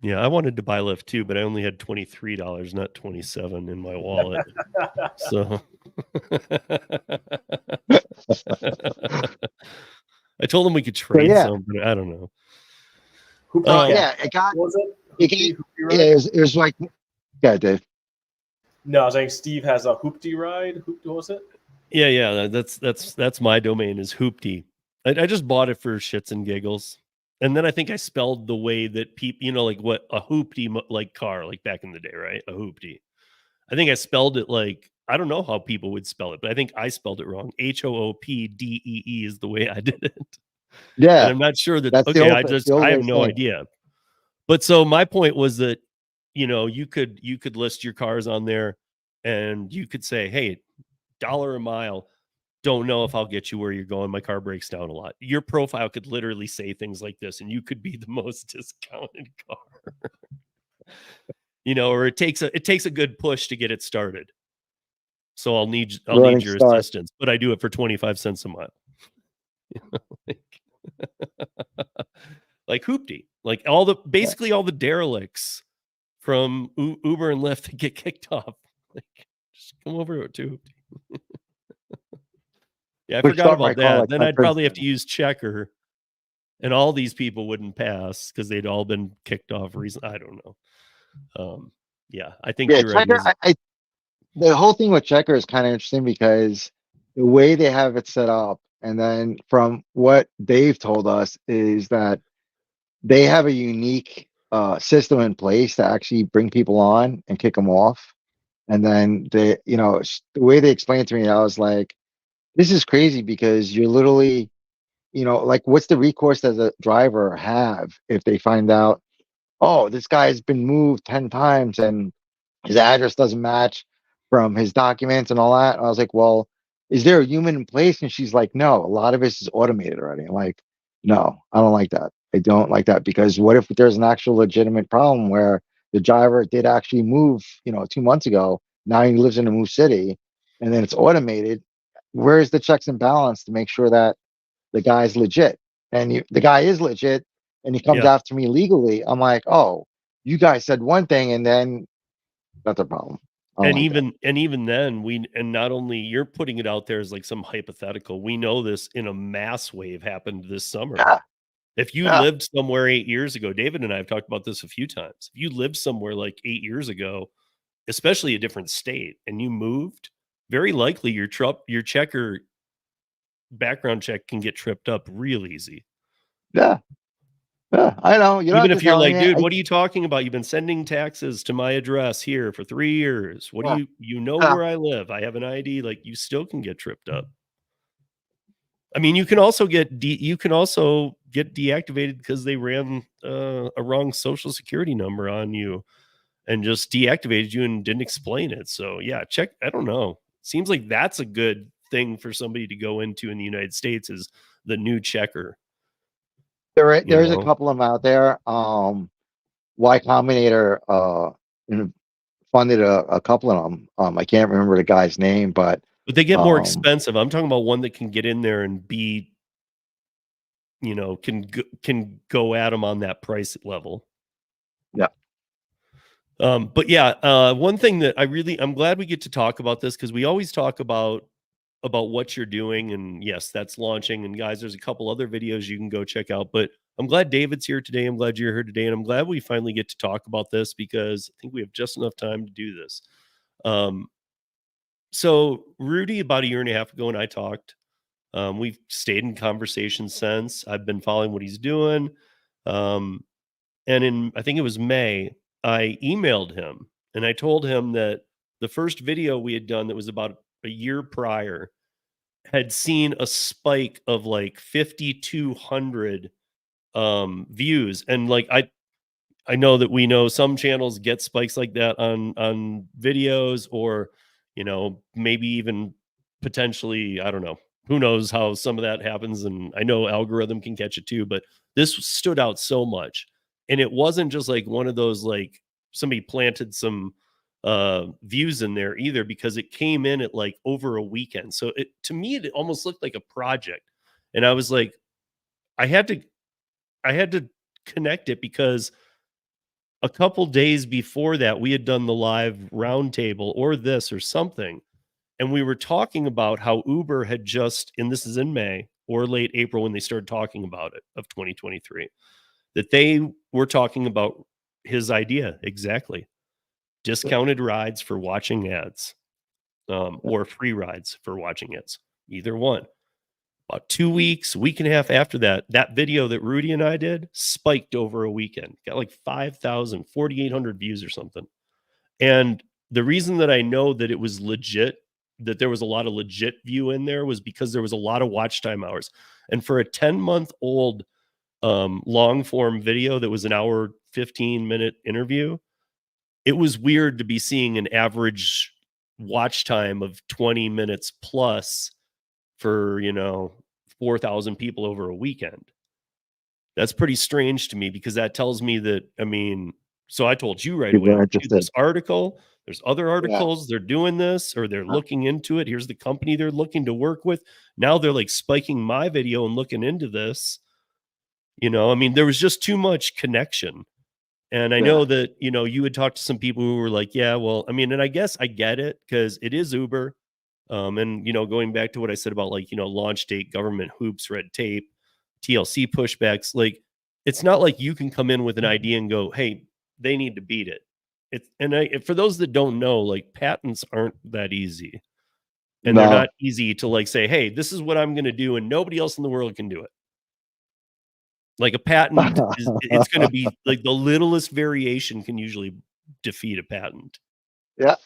Yeah, I wanted to buy Lyft too, but I only had $23, not 27 in my wallet. So I told them we could trade yeah. some, but I don't know. Yeah, it got, What was it? it, Hoopty yeah, ride? it was like, yeah, Dave. No, I was saying Steve has a hoopty ride. What was it? Yeah, that's my domain is hoopty. I just bought it for shits and giggles. And then I think I spelled the way that people, like what a hoopty like car, like back in the day, right? A hoopty. I think I spelled it like, I don't know how people would spell it, but I think I spelled it wrong. HOOPDEE is the way I did it. And Yeah, I'm not sure that, that's okay, the old I way have of no saying it. idea. But so my point was that, you could list your cars on there and you could say, hey, $1 a mile. Don't know if I'll get you where you're going. My car breaks down a lot. Your profile could literally say things like this, and you could be the most discounted car. Or it takes a good push to get it started. So I'll need Running your start. assistance, but I do it for 25 cents a mile. Like Hoopty, like basically all the derelicts from Uber and Lyft that get kicked off. Like, just come over to Hoopty. Yeah, I Would forgot start my about car that. like Then my I'd probably have to Princeton. use Checker, and all these people wouldn't pass because they'd all been kicked off recently. I don't know. Yeah, I think Yeah, your Checker. ideas. The whole thing with Checker is kind of interesting because the way they have it set up, and then from what they've told us is that they have a unique system in place to actually bring people on and kick them off. And then the way they explained it to me, I was like, this is crazy because you're literally, like, what's the recourse does a driver have if they find out, oh, this guy's been moved 10 times and his address doesn't match from his documents and all that? And I was like, well, is there a human in place? And she's like, no, a lot of this is automated already. I'm like, no, I don't like that. I don't like that because what if there's an actual legitimate problem where the driver did actually move, 2 months ago, now he lives in a new city, and then it's automated. Where's the checks and balance to make sure that the guy's legit? And the guy is legit, and he comes Yeah, after me legally. I'm like, oh, you guys said one thing, and then that's a problem. I don't and like that. even then not only you're putting it out there as like some hypothetical. We know this in a mass wave happened this summer. Yeah, If you yeah, lived somewhere 8 years ago, David and I have talked about this a few times. If you lived somewhere like 8 years ago, especially a different state, and you moved, very likely your Checker background check can get tripped up real easy. yeah. Yeah, I know. You don't Even have to if you're tell like, me. dude, what are you talking about? You've been sending taxes to my address here for 3 years. What do Yeah, you know yeah. where I live? I have an ID. Like, you still can get tripped up. I mean, you can also get deactivated because they ran a wrong social security number on you and just deactivated you and didn't explain it. So yeah, check. I don't know. Seems like that's a good thing for somebody to go into in the United States is the new checker. You There's a know, couple of them out there. Y Combinator funded a couple of them. I can't remember the guy's name, but but they get more um, expensive. I'm talking about one that can get in there and be, can go at them on that price level. yeah, But yeah, one thing that I'm glad we get to talk about this because we always talk about what you're doing, and yes, that's launching. And guys, there's a couple other videos you can go check out. But I'm glad David's here today. I'm glad you're here today, and I'm glad we finally get to talk about this because I think we have just enough time to do this. So Rudy, about a year and a half ago, and I talked. We've stayed in conversation since. I've been following what he's doing. Um, and in I think it was May, I emailed him and I told him that the first video we had done that was about a year prior had seen a spike of like 5,200 views. And like I know that we know some channels get spikes like that on videos, or maybe even potentially, I don't know, who knows how some of that happens. And I know algorithm can catch it too, but this stood out so much. And it wasn't just like one of those, like somebody planted some views in there either, because it came in at like over a weekend. So it, to me, it almost looked like a project. And I was like, I had to I had to connect it because a couple days before that, we had done the live roundtable or this or something. And we were talking about how Uber had just, and this is in May or late April when they started talking about it of 2023, that they were talking about his idea exactly. Discounted rides for watching ads, or free rides for watching ads, either one. About 2 weeks, week and a half after that, that video that Rudy and I did spiked over a weekend. Got like 5,000, 4,800 views or something. And the reason that I know that it was legit, that there was a lot of legit view in there, was because there was a lot of watch time hours. And for a 10-month-old long form video that was an hour, 15-minute interview, it was weird to be seeing an average watch time of 20 minutes plus for 4,000 people over a weekend. That's pretty strange to me, because that tells me that, I mean, so I told you right people away, are dude, interested. this article, there's other Yeah, articles, they're doing this, or they're looking into it. Here's the company they're looking to work with. Now they're like spiking my video and looking into this. I mean, there was just too much connection. And I yeah, know that, you had talked to some people who were like, yeah, well, I mean, and I guess I get it because it is Uber. And, going back to what I said about, like, launch date, government hoops, red tape, TLC pushbacks, like, it's not like you can come in with an idea and go, hey, they need to beat it. For those that don't know, like, patents aren't that easy. And they're no. not easy to like say, hey, this is what I'm going to do. And nobody else in the world can do it. Like a patent it's going to be like the littlest variation can usually defeat a patent. Yeah,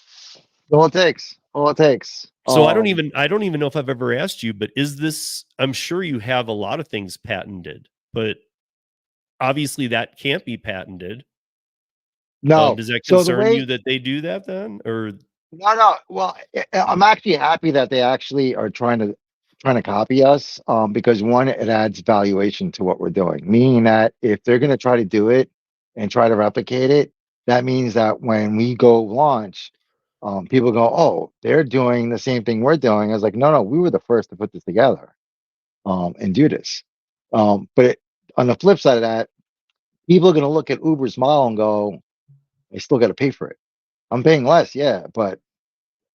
all it takes. All it takes. So I don't even know if I've ever asked you, but is this, I'm sure you have a lot of things patented, but obviously that can't be patented. No. Does that So the concern way, you that they do that then? Or no, no. Well, I'm actually happy that they actually are trying to copy us. Because one, it adds valuation to what we're doing. Meaning that if they're going to try to do it and try to replicate it, that means that when we go launch, people go, "Oh, they're doing the same thing we're doing." I was like, "No, no, we were the first to put this together, and do this." On the flip side of that, people are going to look at Uber's model and go, "I still got to pay for it. I'm paying less, yeah, but."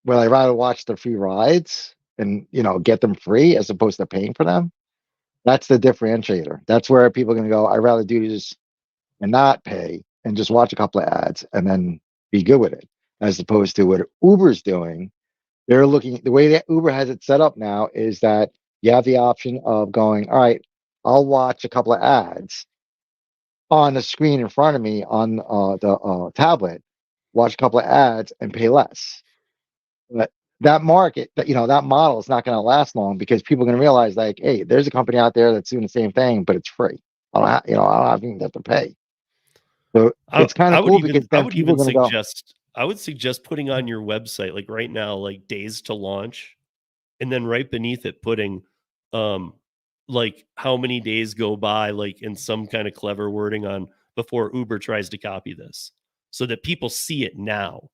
Would I rather watch the free rides and get them free as opposed to paying for them? That's the differentiator. That's where people are going to go. I'd rather do this and not pay and just watch a couple of ads and then be good with it, as opposed to what Uber's doing. They're looking, the way that Uber has it set up now is that you have the option of going, all right, I'll watch a couple of ads on the screen in front of me on the tablet, watch a couple of ads, and pay less. But that market, that model is not going to last long because people are going to realize, like, hey, there's a company out there that's doing the same thing, but it's free. I don't have to pay. So it's kind of cool because then people are going to go. I would suggest putting on your website, like right now, like days to launch, and then right beneath it putting like how many days go by, like in some kind of clever wording on before Uber tries to copy this, so that people see it now.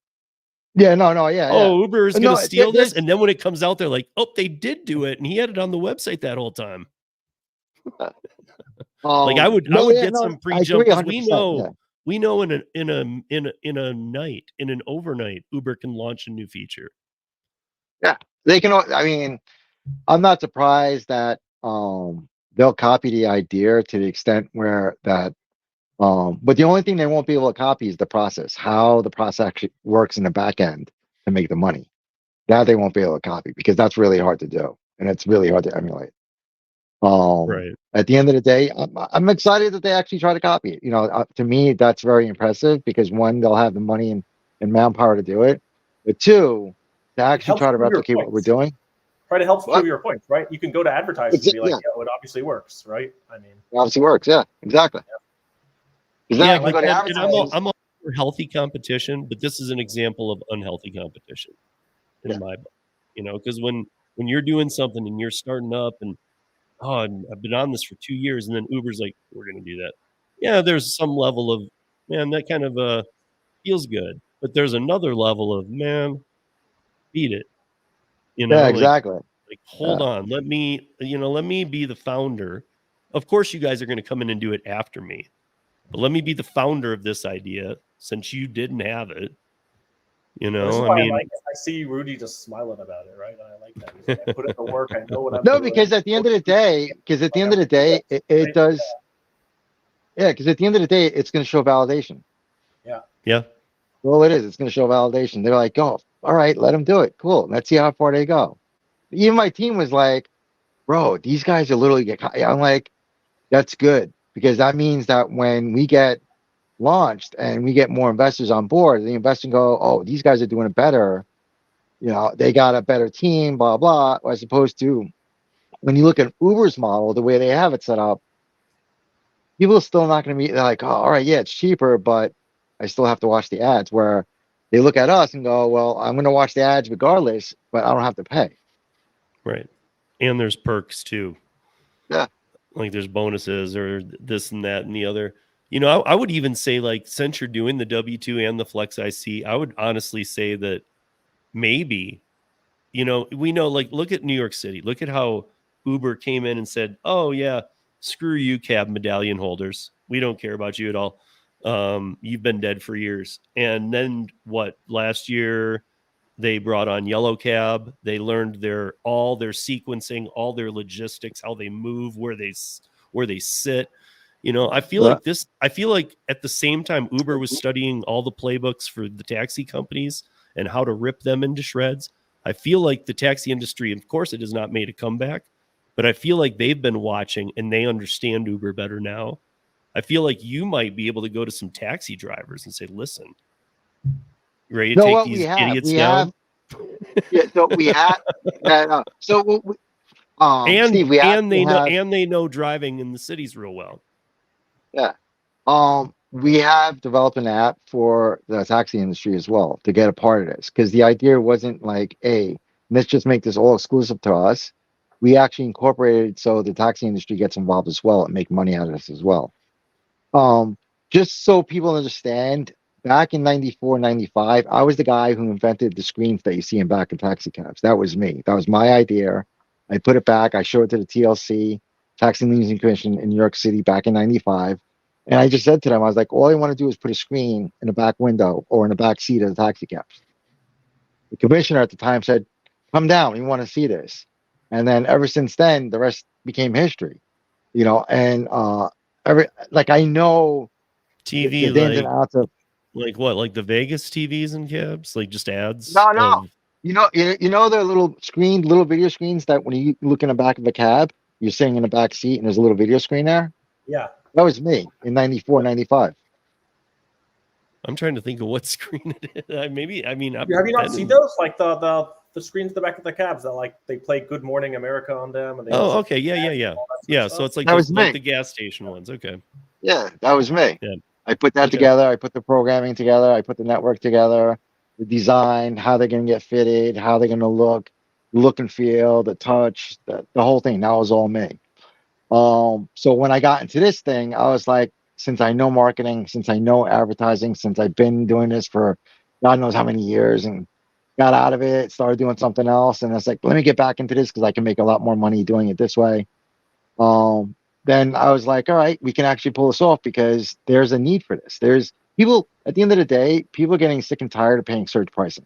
Yeah, yeah. Oh, Uber is going to steal this, there's and then when it comes out, they're like, "Oh, they did do it, and he had it on the website that whole time." Like I would get some pre-jump because we know in an overnight Uber can launch a new feature. Yeah, they can. I mean, I'm not surprised that they'll copy the idea to the extent where that. But the only thing they won't be able to copy is the process, how the process actually works in the back end to make the money. That they won't be able to copy because that's really hard to do and it's really hard to emulate. Right. At the end of the day, I'm excited that they actually try to copy it. To me, that's very impressive because one, they'll have the money and manpower to do it, but two, to actually try to replicate what we're doing. Right, it helps prove your points, right? You can go to Advertiser and be like, yeah, it obviously works, right? I mean, it obviously works, yeah, exactly. Yeah, like I'm all for healthy competition, but this is an example of unhealthy competition in my book. Because when you're doing something and you're starting up and I've been on this for 2 years, and then Uber's like, we're going to do that. Yeah, there's some level of, man, that kind of feels good. But there's another level of, man, beat it. Yeah, exactly. Like hold on, let me be the founder. Of course, you guys are going to come in and do it after me, but let me be the founder of this idea since you didn't have it. I see Rudy just smiling about it, right? I like that. Like, I put in the work. I know what I'm doing. No, because at the end of the day, it does. Yeah, because at the end of the day, it's going to show validation. Yeah. Well, it is. It's going to show validation. They're like, oh, all right, let them do it. Cool. Let's see how far they go. Even my team was like, bro, these guys are literally. I'm like, that's good because that means that when we get launched and we get more investors on board, the investors go, oh, these guys are doing it better. They got a better team, blah, blah, as opposed to when you look at Uber's model, the way they have it set up, people are still not going to be like, oh, all right, yeah, it's cheaper, but I still have to watch the ads, where they look at us and go, well, I'm going to watch the ads regardless, but I don't have to pay. Right. And there's perks too. Yeah. Like there's bonuses or this and that and the other. I would even say, like, since you're doing the W2 and the Flex IC, I would honestly say that maybe, we know, like, look at New York City. Look at how Uber came in and said, oh, yeah, screw you, cab medallion holders. We don't care about you at all. You've been dead for years. And then last year they brought on yellow cab. They learned all their sequencing, all their logistics, how they move, where they sit. I feel like at the same time Uber was studying all the playbooks for the taxi companies and how to rip them into shreds. I feel like the taxi industry, of course, it has not made a comeback, but I feel like they've been watching and they understand Uber better now. I feel like you might be able to go to some taxi drivers and say, listen, ready to take these idiots down? So we have Steve, they know driving in the cities real well. Yeah. We have developed an app for the taxi industry as well to get a part of this, because the idea wasn't like, hey, let's just make this all exclusive to us. We actually incorporated so the taxi industry gets involved as well and make money out of this as well. Just so people understand, back in 94, 95, I was the guy who invented the screens that you see in back of taxi cabs. That was me. That was my idea. I put it back. I showed it to the TLC, Taxi Leasing Commission in New York City back in 95. And I just said to them, I was like, all I want to do is put a screen in the back window or in the back seat of the taxi cabs. The commissioner at the time said, come down, we want to see this. And then ever since then, the rest became history, and I know TV, the ins and outs of, like what, like the Vegas TVs and cabs, like just ads. No. You know the little video screens that when you look in the back of a cab, you're sitting in the back seat and there's a little video screen there. Yeah. That was me in 94, 95. I'm trying to think of what screen it is. Maybe, I mean, Have you not seen those? Like the screens at the back of the cabs that like they play Good Morning America on them, and they Oh, okay, yeah. Yeah, so it's like That was like me. the gas station ones. Okay. Yeah, that was me. Yeah. I put that Okay. together. I put the programming together. I put the network together, the design, how they're going to get fitted, how they're going to look and feel, the touch, the whole thing. That was all me. So when I got into this thing, I was like, since I know marketing, since I know advertising, since I've been doing this for God knows how many years and got out of it, started doing something else. And it's like, let me get back into this because I can make a lot more money doing it this way. Um, then I was like, all right, we can actually pull this off because there's a need for this. There's people at the end of the day, people are getting sick and tired of paying surge pricing.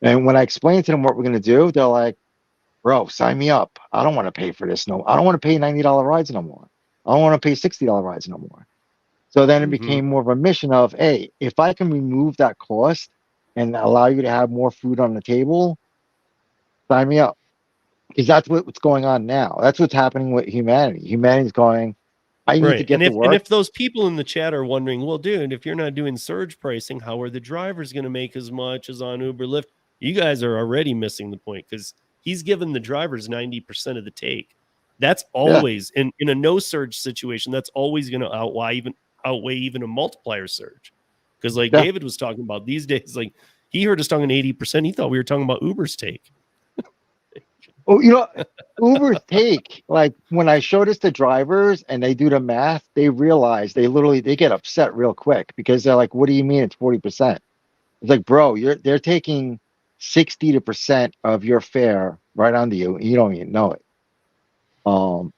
And when I explain to them what we're going to do, they're like, bro, sign me up. I don't want to pay for this. No, I don't want to pay $90 rides no more. I don't want to pay $60 rides no more. So then it Mm-hmm. became more of a mission of, hey, if I can remove that cost and allow you to have more food on the table, sign me up. Because that's what's going on now. That's what's happening with humanity. Humanity's going, I need to Right. get to And work. if those people in the chat are wondering, well, dude, if you're not doing surge pricing, how are the drivers going to make as much as on Uber Lyft? You guys are already missing the point because he's given the drivers 90% of the take. That's always in a no surge situation, that's always going to outweigh even a multiplier surge. Because like Yeah. David was talking about these days, like he heard us talking 80%. He thought we were talking about Uber's take. Oh, Uber's take, like when I show this to drivers and they do the math, they realize they get upset real quick because they're like, what do you mean it's 40%? It's like, bro, they're taking 60% of your fare right onto you, and you don't even know it.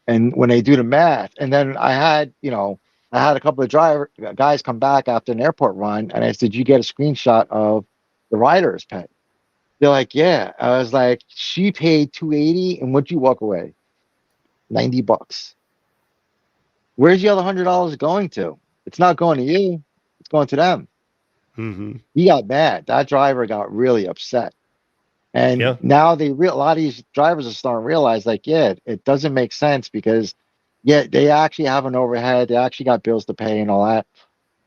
And when they do the math, and then I had a couple of guys come back after an airport run, and I said, did you get a screenshot of the rider's pay? They're like, yeah. I was like, she paid 280, and what'd you walk away? $90. Where's the other $100 going to? It's not going to you. It's going to them. Mm-hmm. He got mad. That driver got really upset. And Yeah. now a lot of these drivers are starting to realize, like, yeah, it doesn't make sense because, yeah, they actually have an overhead. They actually got bills to pay and all that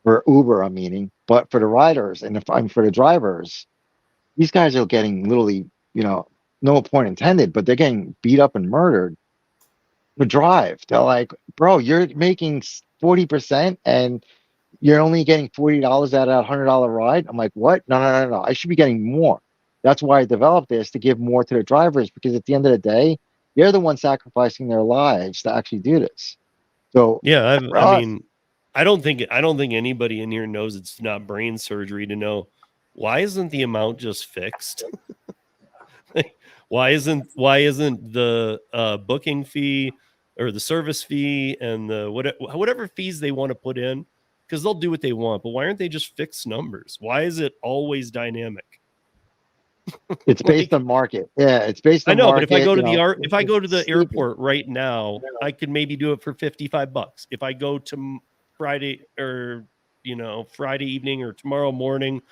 for Uber, I'm meaning. But for the riders and for the drivers, these guys are getting literally, no point intended, but they're getting beat up and murdered to drive. They're like, bro, you're making 40% and you're only getting $40 out of a $100 ride. I'm like, what? No. I should be getting more. That's why I developed this to give more to the drivers because at the end of the day, they're the ones sacrificing their lives to actually do this. So Yeah, for I us, mean, I don't think anybody in here knows it's not brain surgery to know why isn't the amount just fixed? Like, why isn't the booking fee or the service fee and the whatever fees they want to put in, because they'll do what they want, but why aren't they just fixed numbers? Why is it always dynamic? it's based Like, on market. Yeah, it's based I on know, but if I market. go to if I go to the Stupid. airport right now, I could maybe do it for $55. If I go to Friday or Friday evening or tomorrow morning,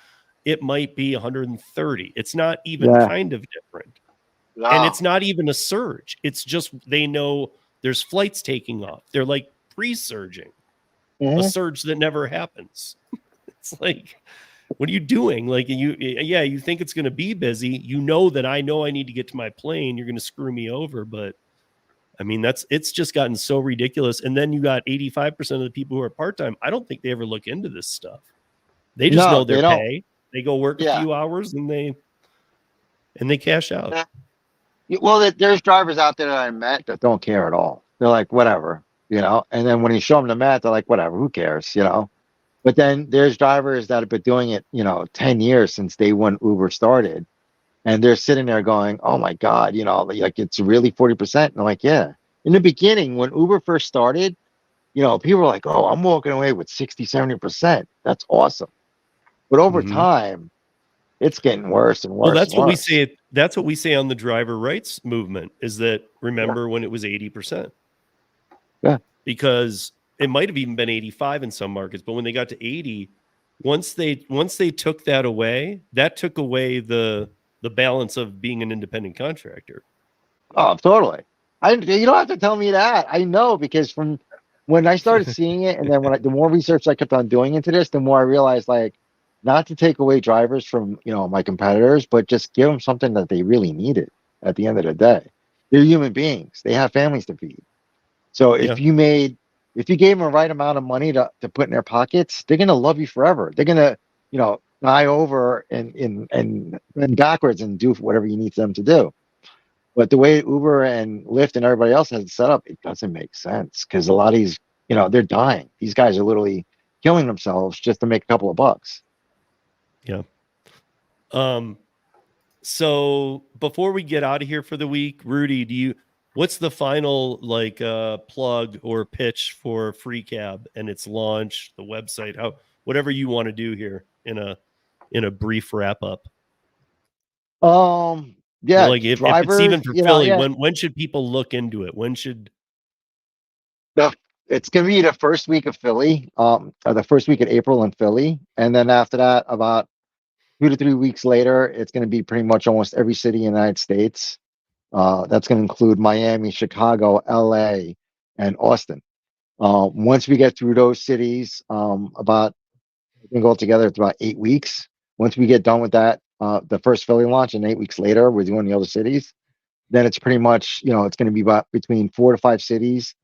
it might be 130. It's not even Yeah. kind of different. And No. it's not even a surge. It's just they know there's flights taking off. They're like pre-surging a Mhm. surge that never happens. It's like, what are you doing? Like you think it's going to be busy. You know that I need to get to my plane. You're going to screw me over. But I mean, it's just gotten so ridiculous. And then you got 85% of the people who are part-time. I don't think they ever look into this stuff. They just No, know they their don't. pay. They go work a Yeah. few hours and they cash out. Yeah. Well, there's drivers out there that I met that don't care at all. They're like, whatever, And then when you show them the math, they're like, whatever, who cares? But then there's drivers that have been doing it, 10 years since day one Uber started. And they're sitting there going, oh my God, like it's really 40%. And I'm like, yeah. In the beginning, when Uber first started, people were like, oh, I'm walking away with 60, 70%. That's awesome. But over Mm-hmm. time, it's getting worse and Well, worse and that's what we worse. say. That's what we say on the driver rights movement is that remember when it was 80%, Yeah. because it might have even been 85 in some markets, but when they got to 80, once they took that away, that took away the balance of being an independent contractor. Oh, totally. You don't have to tell me that. I know because from when I started seeing it, and then the more research I kept on doing into this, the more I realized, like, not to take away drivers from, my competitors, but just give them something that they really needed at the end of the day. They're human beings. They have families to feed. So Yeah. if you gave them the right amount of money to put in their pockets, they're gonna love you forever. They're gonna, die over and backwards and do whatever you need them to do. But the way Uber and Lyft and everybody else has it set up, it doesn't make sense because a lot of these, they're dying. These guys are literally killing themselves just to make a couple of bucks. Yeah. So before we get out of here for the week, Rudy, what's the final plug or pitch for Fure.cab and its launch, the website, whatever you want to do here in a brief wrap up? Yeah, Like if it's drivers, even for Philly, yeah. when should people look into it? When should It's gonna be the first week of Philly, or the first week of April in Philly, and then after that, about 2 to 3 weeks later, it's gonna be pretty much almost every city in the United States. That's gonna include Miami, Chicago, LA, and Austin. Once we get through those cities, I think altogether it's about 8 weeks. Once we get done with that, the first Philly launch, and 8 weeks later, we're doing the other cities. Then it's pretty much, it's going to be about between 4 to 5 cities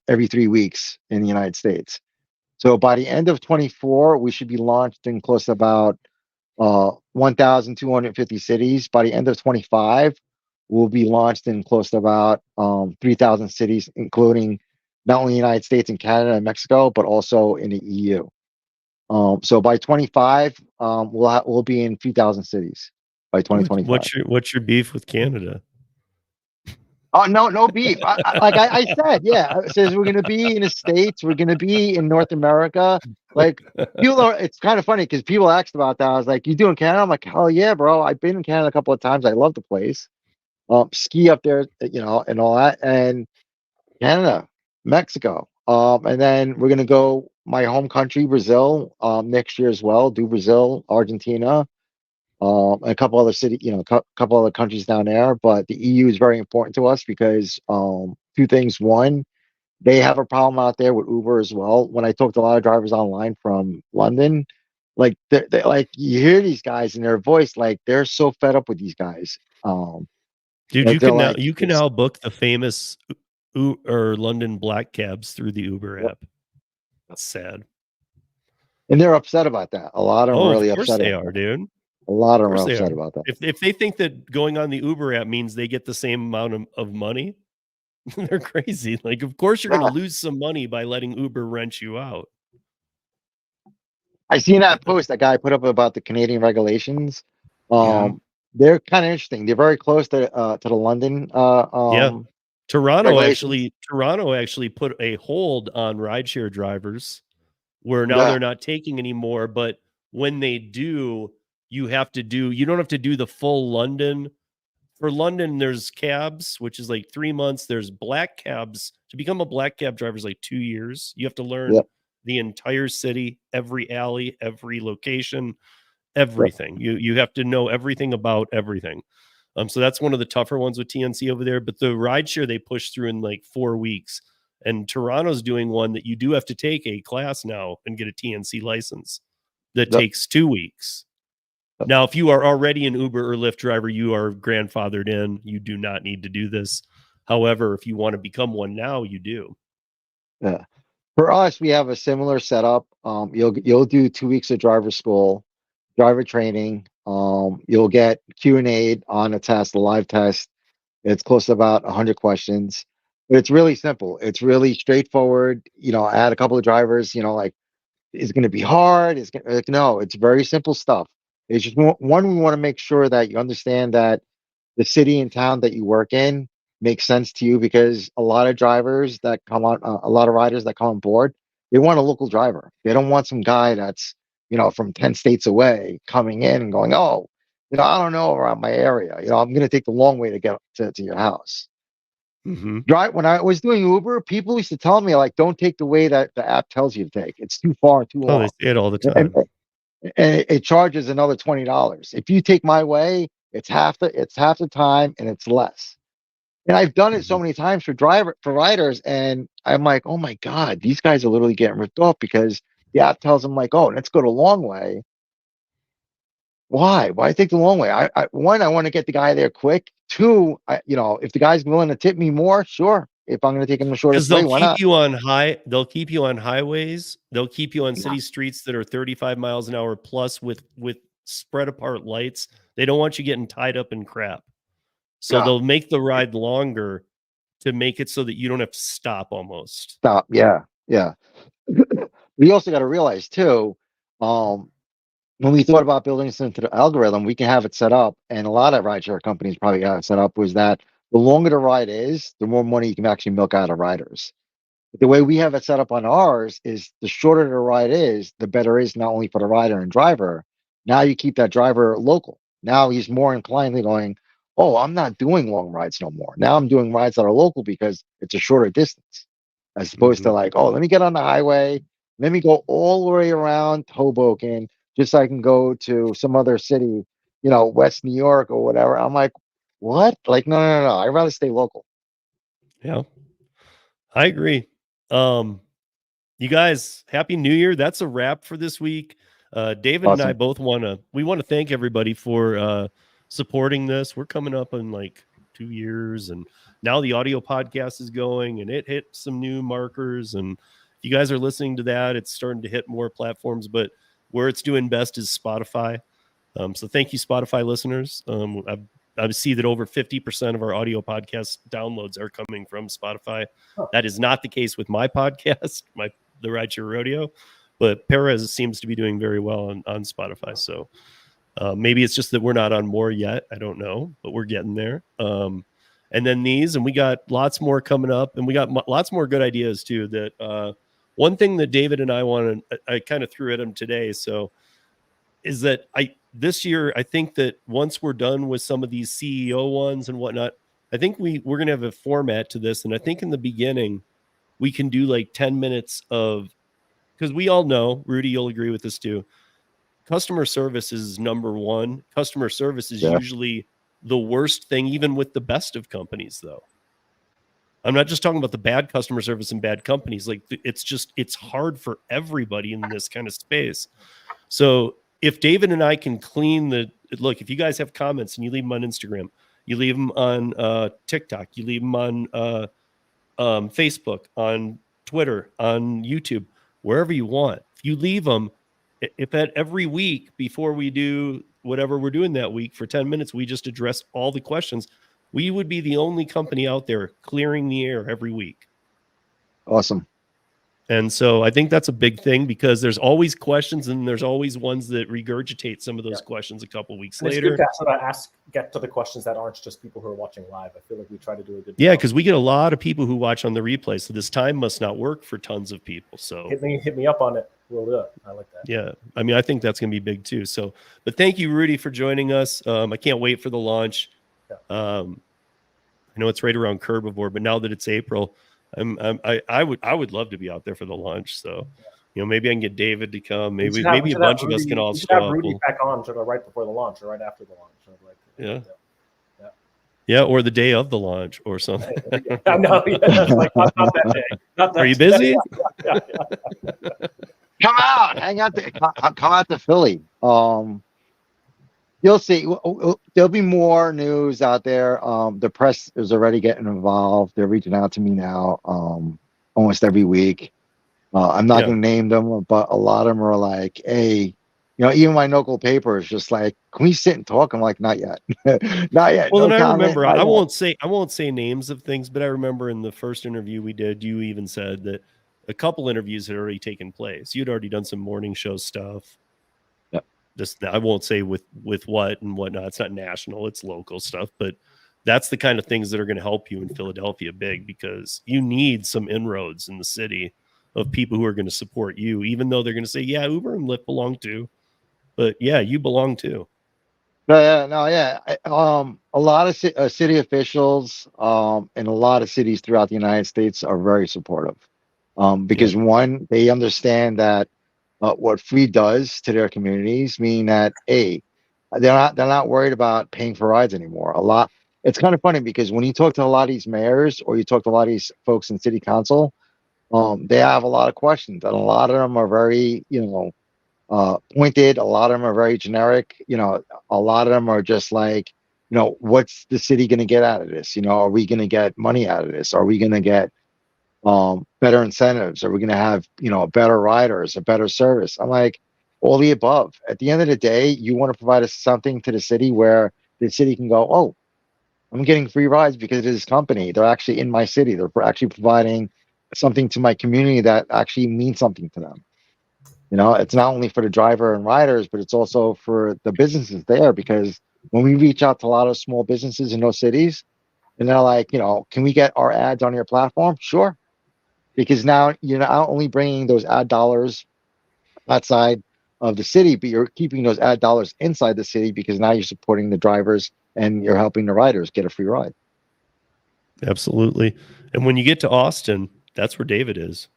every 3 weeks in the United States. So by the end of 24, we should be launched in close to about 1,250 cities. By the end of 25, we'll be launched in close to about 3,000 cities, including not only the United States and Canada and Mexico, but also in the EU. So by 25, we'll be in 2,000 cities by 2025. what's your beef with Canada? Oh, no beef. Like I said, yeah. It says we're gonna be in the States, we're gonna be in North America. Like it's kind of funny because people asked about that. I was like, "You doing Canada?" I'm like, "Hell yeah, bro! I've been in Canada a couple of times. I love the place. Ski up there, and all that. And Canada, Mexico, and then we're gonna go my home country, Brazil, next year as well. Do Brazil, Argentina, and a couple other couple other countries down there. But the EU is very important to us because two things. One, they have a problem out there with Uber as well. When I talk to a lot of drivers online from London, like they like you hear these guys in their voice, like they're so fed up with these guys. Dude, Like they're like, you can now book the famous or London black cabs through the Uber app. That's sad. and they're upset about that. A lot of them really of course upset they about are, that. dude. A lot of Of them are course they upset are. about that. If they think that going on the Uber app means they get the same amount of money, they're crazy. Like, of course you're going to lose some money by letting Uber rent you out. I seen that post that guy put up about the Canadian regulations. Yeah. They're kind of interesting. They're very close to the London Yeah. Toronto regulations. actually put a hold on rideshare drivers where now Yeah, they're not taking anymore, but when they do, you don't have to do the full London. For London, there's cabs, which is like 3 months. There's black cabs. To become a black cab driver is like 2 years. You have to learn yep, the entire city, every alley, every location, yep, everything. You have to know everything about everything. So that's one of the tougher ones with TNC over there. But the rideshare they push through in like 4 weeks. And Toronto's doing one that you do have to take a class now and get a TNC license that yep, takes 2 weeks. yep. Now, if you are already an Uber or Lyft driver, you are grandfathered in. You do not need to do this. However, if you want to become one now, you do. Yeah. For us, we have a similar setup. You'll do 2 weeks of driver school, driver training. You'll get Q&A on a test, a live test. It's close to about 100 questions. But it's really simple. It's really straightforward. I had a couple of drivers, like, is it going to be hard? Like, no, it's very simple stuff. It's just one, we want to make sure that you understand that the city and town that you work in makes sense to you because a lot of drivers that come on, a lot of riders that come on board, they want a local driver. They don't want some guy that's, from 10 states away coming in and going, oh, I don't know around my area. I'm going to take the long way to get to your house. Mm-hmm. When I was doing Uber, people used to tell me, like, don't take the way that the app tells you to take. It's too far and too Oh, they long. say it all the And, time. and it charges another $20. If you take my way, it's half the time and it's less. And I've done it so many times for riders, and I'm like, oh my God, these guys are literally getting ripped off because the app tells them like, oh, let's go the long way. Why? Why take the long way? One, I want to get the guy there quick. Two, if the guy's willing to tip me more, sure. If I'm going to take him the Because shortest way, why not? they'll keep you on highways, they'll keep you on Yeah, city streets that are 35 miles an hour plus with spread apart lights. They don't want you getting tied up in crap. So yeah, they'll make the ride longer to make it so that you don't have to stop almost. stop. Yeah, yeah. We also got to realize too, um, when we thought about building this into the algorithm, we can have it set up, and a lot of rideshare companies probably got it set up, was that the longer the ride is, the more money you can actually milk out of riders. The way we have it set up on ours is the shorter the ride is, the better it is not only for the rider and driver. Now you keep that driver local. Now he's more inclined to going, oh, I'm not doing long rides no more. Now I'm doing rides that are local because it's a shorter distance, as opposed to like, oh, let me get on the highway, let me go all the way around Hoboken, just so I can go to some other city, West New York or whatever. I'm like, what? Like, no, no, no, no. I'd rather stay local. Yeah, I agree. You guys, happy New Year. That's a wrap for this week. David and I Awesome. both want to thank everybody for supporting this. We're coming up on like 2 years, and now the audio podcast is going, and it hit some new markers. And if you guys are listening to that, it's starting to hit more platforms, but where it's doing best is Spotify. So thank you, Spotify listeners. I see that over 50% of our audio podcast downloads are coming from Spotify. Huh. That is not the case with my podcast, the Rideshare Rodeo, but Ferraz seems to be doing very well on Spotify. So maybe it's just that we're not on more yet. I don't know, but we're getting there. And then these, and we got lots more coming up, and we got lots more good ideas too. That one thing that David and I kind of threw at him today. So is that this year, I think that once we're done with some of these CEO ones and whatnot, I think we're going to have a format to this. And I think in the beginning, we can do like 10 minutes of, because we all know, Rudy, you'll agree with this too. Customer service is number one. Customer service is usually the worst thing, even with the best of companies, though. I'm not just talking about the bad customer service and bad companies. Like it's hard for everybody in this kind of space. So if David and I can look, if you guys have comments and you leave them on Instagram, you leave them on TikTok, you leave them on Facebook, on Twitter, on YouTube, wherever you want. If you leave them, if at every week before we do whatever we're doing that week for 10 minutes, we just address all the questions, we would be the only company out there clearing the air every week. Awesome. And so I think that's a big thing, because there's always questions, and there's always ones that regurgitate some of those questions a couple weeks later. It's good to sort of get to the questions that aren't just people who are watching live. I feel like we try to do a good job. Yeah, because we get a lot of people who watch on the replay, so this time must not work for tons of people. So hit me up on it. We'll do it. I like that. Yeah, I mean, I think that's going to be big too. So, but thank you, Rudy, for joining us. I can't wait for the launch. Yeah. I know it's right around Curbivore, but now that it's April, I would love to be out there for the launch. So, maybe I can get David to come. Maybe a bunch of us can all show up. Rudy back on sort of right before the launch or right after the launch. Sort of like, yeah, or the day of the launch or something. No, like not that day. Not that Are you busy? Yeah. Come out, come out to Philly. You'll see. There'll be more news out there. The press is already getting involved. They're reaching out to me now, almost every week. I'm not going to name them, but a lot of them are like, "Hey, even my local paper is just like, can we sit and talk?" I'm like, "Not yet, not yet." Well, no and I comment, remember, I won't say names of things, but I remember in the first interview we did, you even said that a couple interviews had already taken place. You'd already done some morning show stuff. I won't say with what and whatnot. It's not national, it's local stuff, but that's the kind of things that are going to help you in Philadelphia big, because you need some inroads in the city of people who are going to support you, even though they're going to say, yeah, Uber and Lyft belong too, but yeah, you belong too. A lot of city officials in a lot of cities throughout the United States are very supportive, because one, they understand that what free does to their communities, meaning that they're not worried about paying for rides anymore. A lot it's kind of funny because when you talk to a lot of these mayors or you talk to a lot of these folks in city council, they have a lot of questions, and a lot of them are very, pointed. A lot of them are very generic. A lot of them are just like, what's the city going to get out of this? Are we going to get money out of this? Are we going to get better incentives? Are we going to have, better riders, a better service? I'm like, all the above. At the end of the day, you want to provide us something to the city where the city can go, oh, I'm getting free rides because of this company. They're actually in my city. They're actually providing something to my community that actually means something to them. It's not only for the driver and riders, but it's also for the businesses there. Because when we reach out to a lot of small businesses in those cities, and they're like, can we get our ads on your platform? Sure. Because now you're not only bringing those ad dollars outside of the city, but you're keeping those ad dollars inside the city because now you're supporting the drivers and you're helping the riders get a free ride. Absolutely. And when you get to Austin, that's where David is.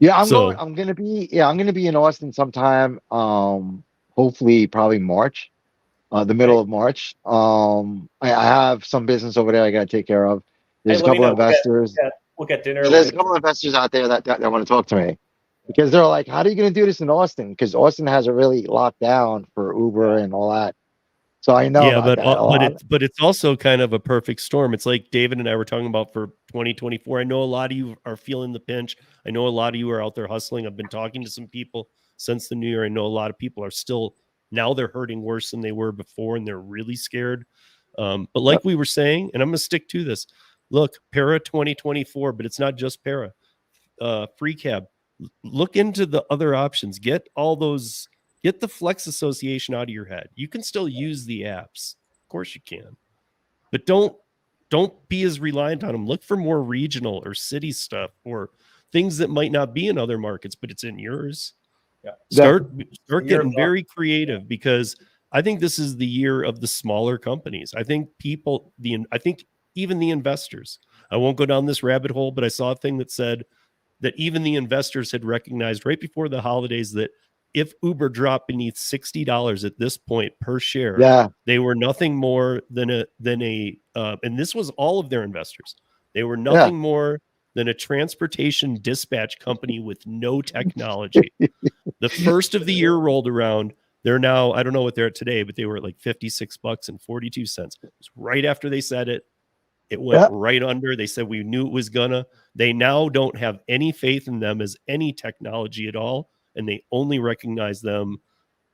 Yeah, I'm gonna be in Austin sometime. Hopefully probably March, the middle of March. I have some business over there I gotta take care of. There's a couple of investors. We'll get dinner. There's a couple of investors out there that want to talk to me because they're like, how are you going to do this in Austin? Because Austin has a really locked down for Uber and all that. So I know about that a lot. But it's also kind of a perfect storm. It's like David and I were talking about for 2024. I know a lot of you are feeling the pinch. I know a lot of you are out there hustling. I've been talking to some people since the new year. I know a lot of people are still, now they're hurting worse than they were before, and they're really scared. But like we were saying, and I'm going to stick to this. Look, Para 2024, but it's not just Para. Free.cab. Look into the other options. Get the Flex Association out of your head. You can still use the apps. Of course you can. But don't be as reliant on them. Look for more regional or city stuff or things that might not be in other markets, but it's in yours. Yeah. Start getting very creative, because I think this is the year of the smaller companies. I think even the investors, I won't go down this rabbit hole, but I saw a thing that said that even the investors had recognized right before the holidays that if Uber dropped beneath $60 at this point per share, they were nothing more than and this was all of their investors. They were nothing more than a transportation dispatch company with no technology. The first of the year rolled around. They're now, I don't know what they're at today, but they were at like $56.42. It was right after they said it. It went right under. They said we knew it was gonna. They now don't have any faith in them as any technology at all, and they only recognize them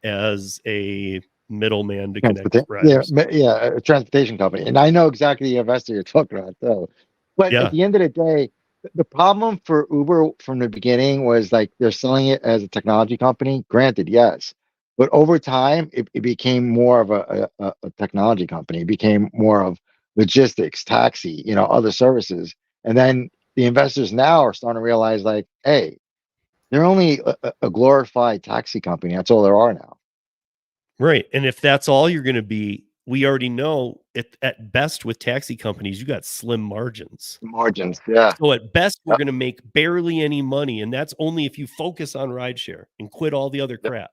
as a middleman to connect riders. A transportation company. And I know exactly the investor you're talking about, though. But at the end of the day, the problem for Uber from the beginning was like they're selling it as a technology company. Granted, yes. But over time, it became more of a technology company. It became more of logistics, taxi, other services. And then the investors now are starting to realize like, hey, they're only a glorified taxi company. That's all there are now. Right. And if that's all you're going to be, we already know at best with taxi companies, you got slim margins. So at best, we're going to make barely any money. And that's only if you focus on rideshare and quit all the other crap.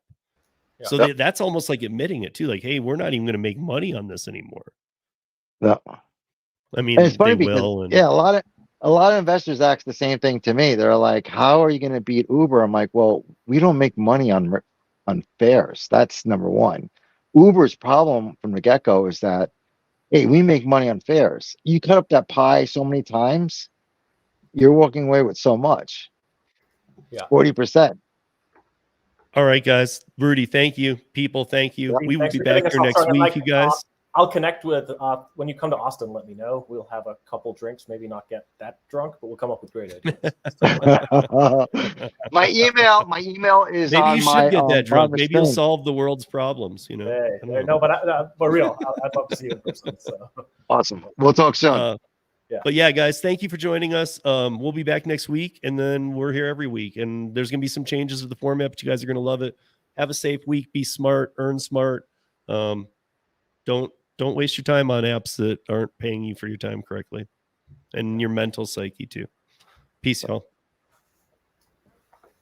So that's almost like admitting it too. Like, hey, we're not even going to make money on this anymore. Yeah. I mean, and it's funny they because, will. And, a lot of investors ask the same thing to me. They're like, how are you going to beat Uber? I'm like, well, we don't make money on fares. That's number one. Uber's problem from the get-go is that, hey, we make money on fares. You cut up that pie so many times, you're walking away with so much. 40%. All right, guys. Rudy, thank you. People, thank you. We will be back here next week, you guys. I'll connect with, when you come to Austin, let me know. We'll have a couple drinks, maybe not get that drunk, but we'll come up with great ideas. My email is maybe on you should my, get that drunk. Maybe you'll screen. solve the world's problems, No, but real, I'd love to see you in person. So. Awesome. We'll talk soon. But yeah, guys, thank you for joining us. We'll be back next week, and then we're here every week. And there's going to be some changes with the format, but you guys are going to love it. Have a safe week. Be smart. Earn smart. Don't waste your time on apps that aren't paying you for your time correctly, and your mental psyche too. Peace, y'all.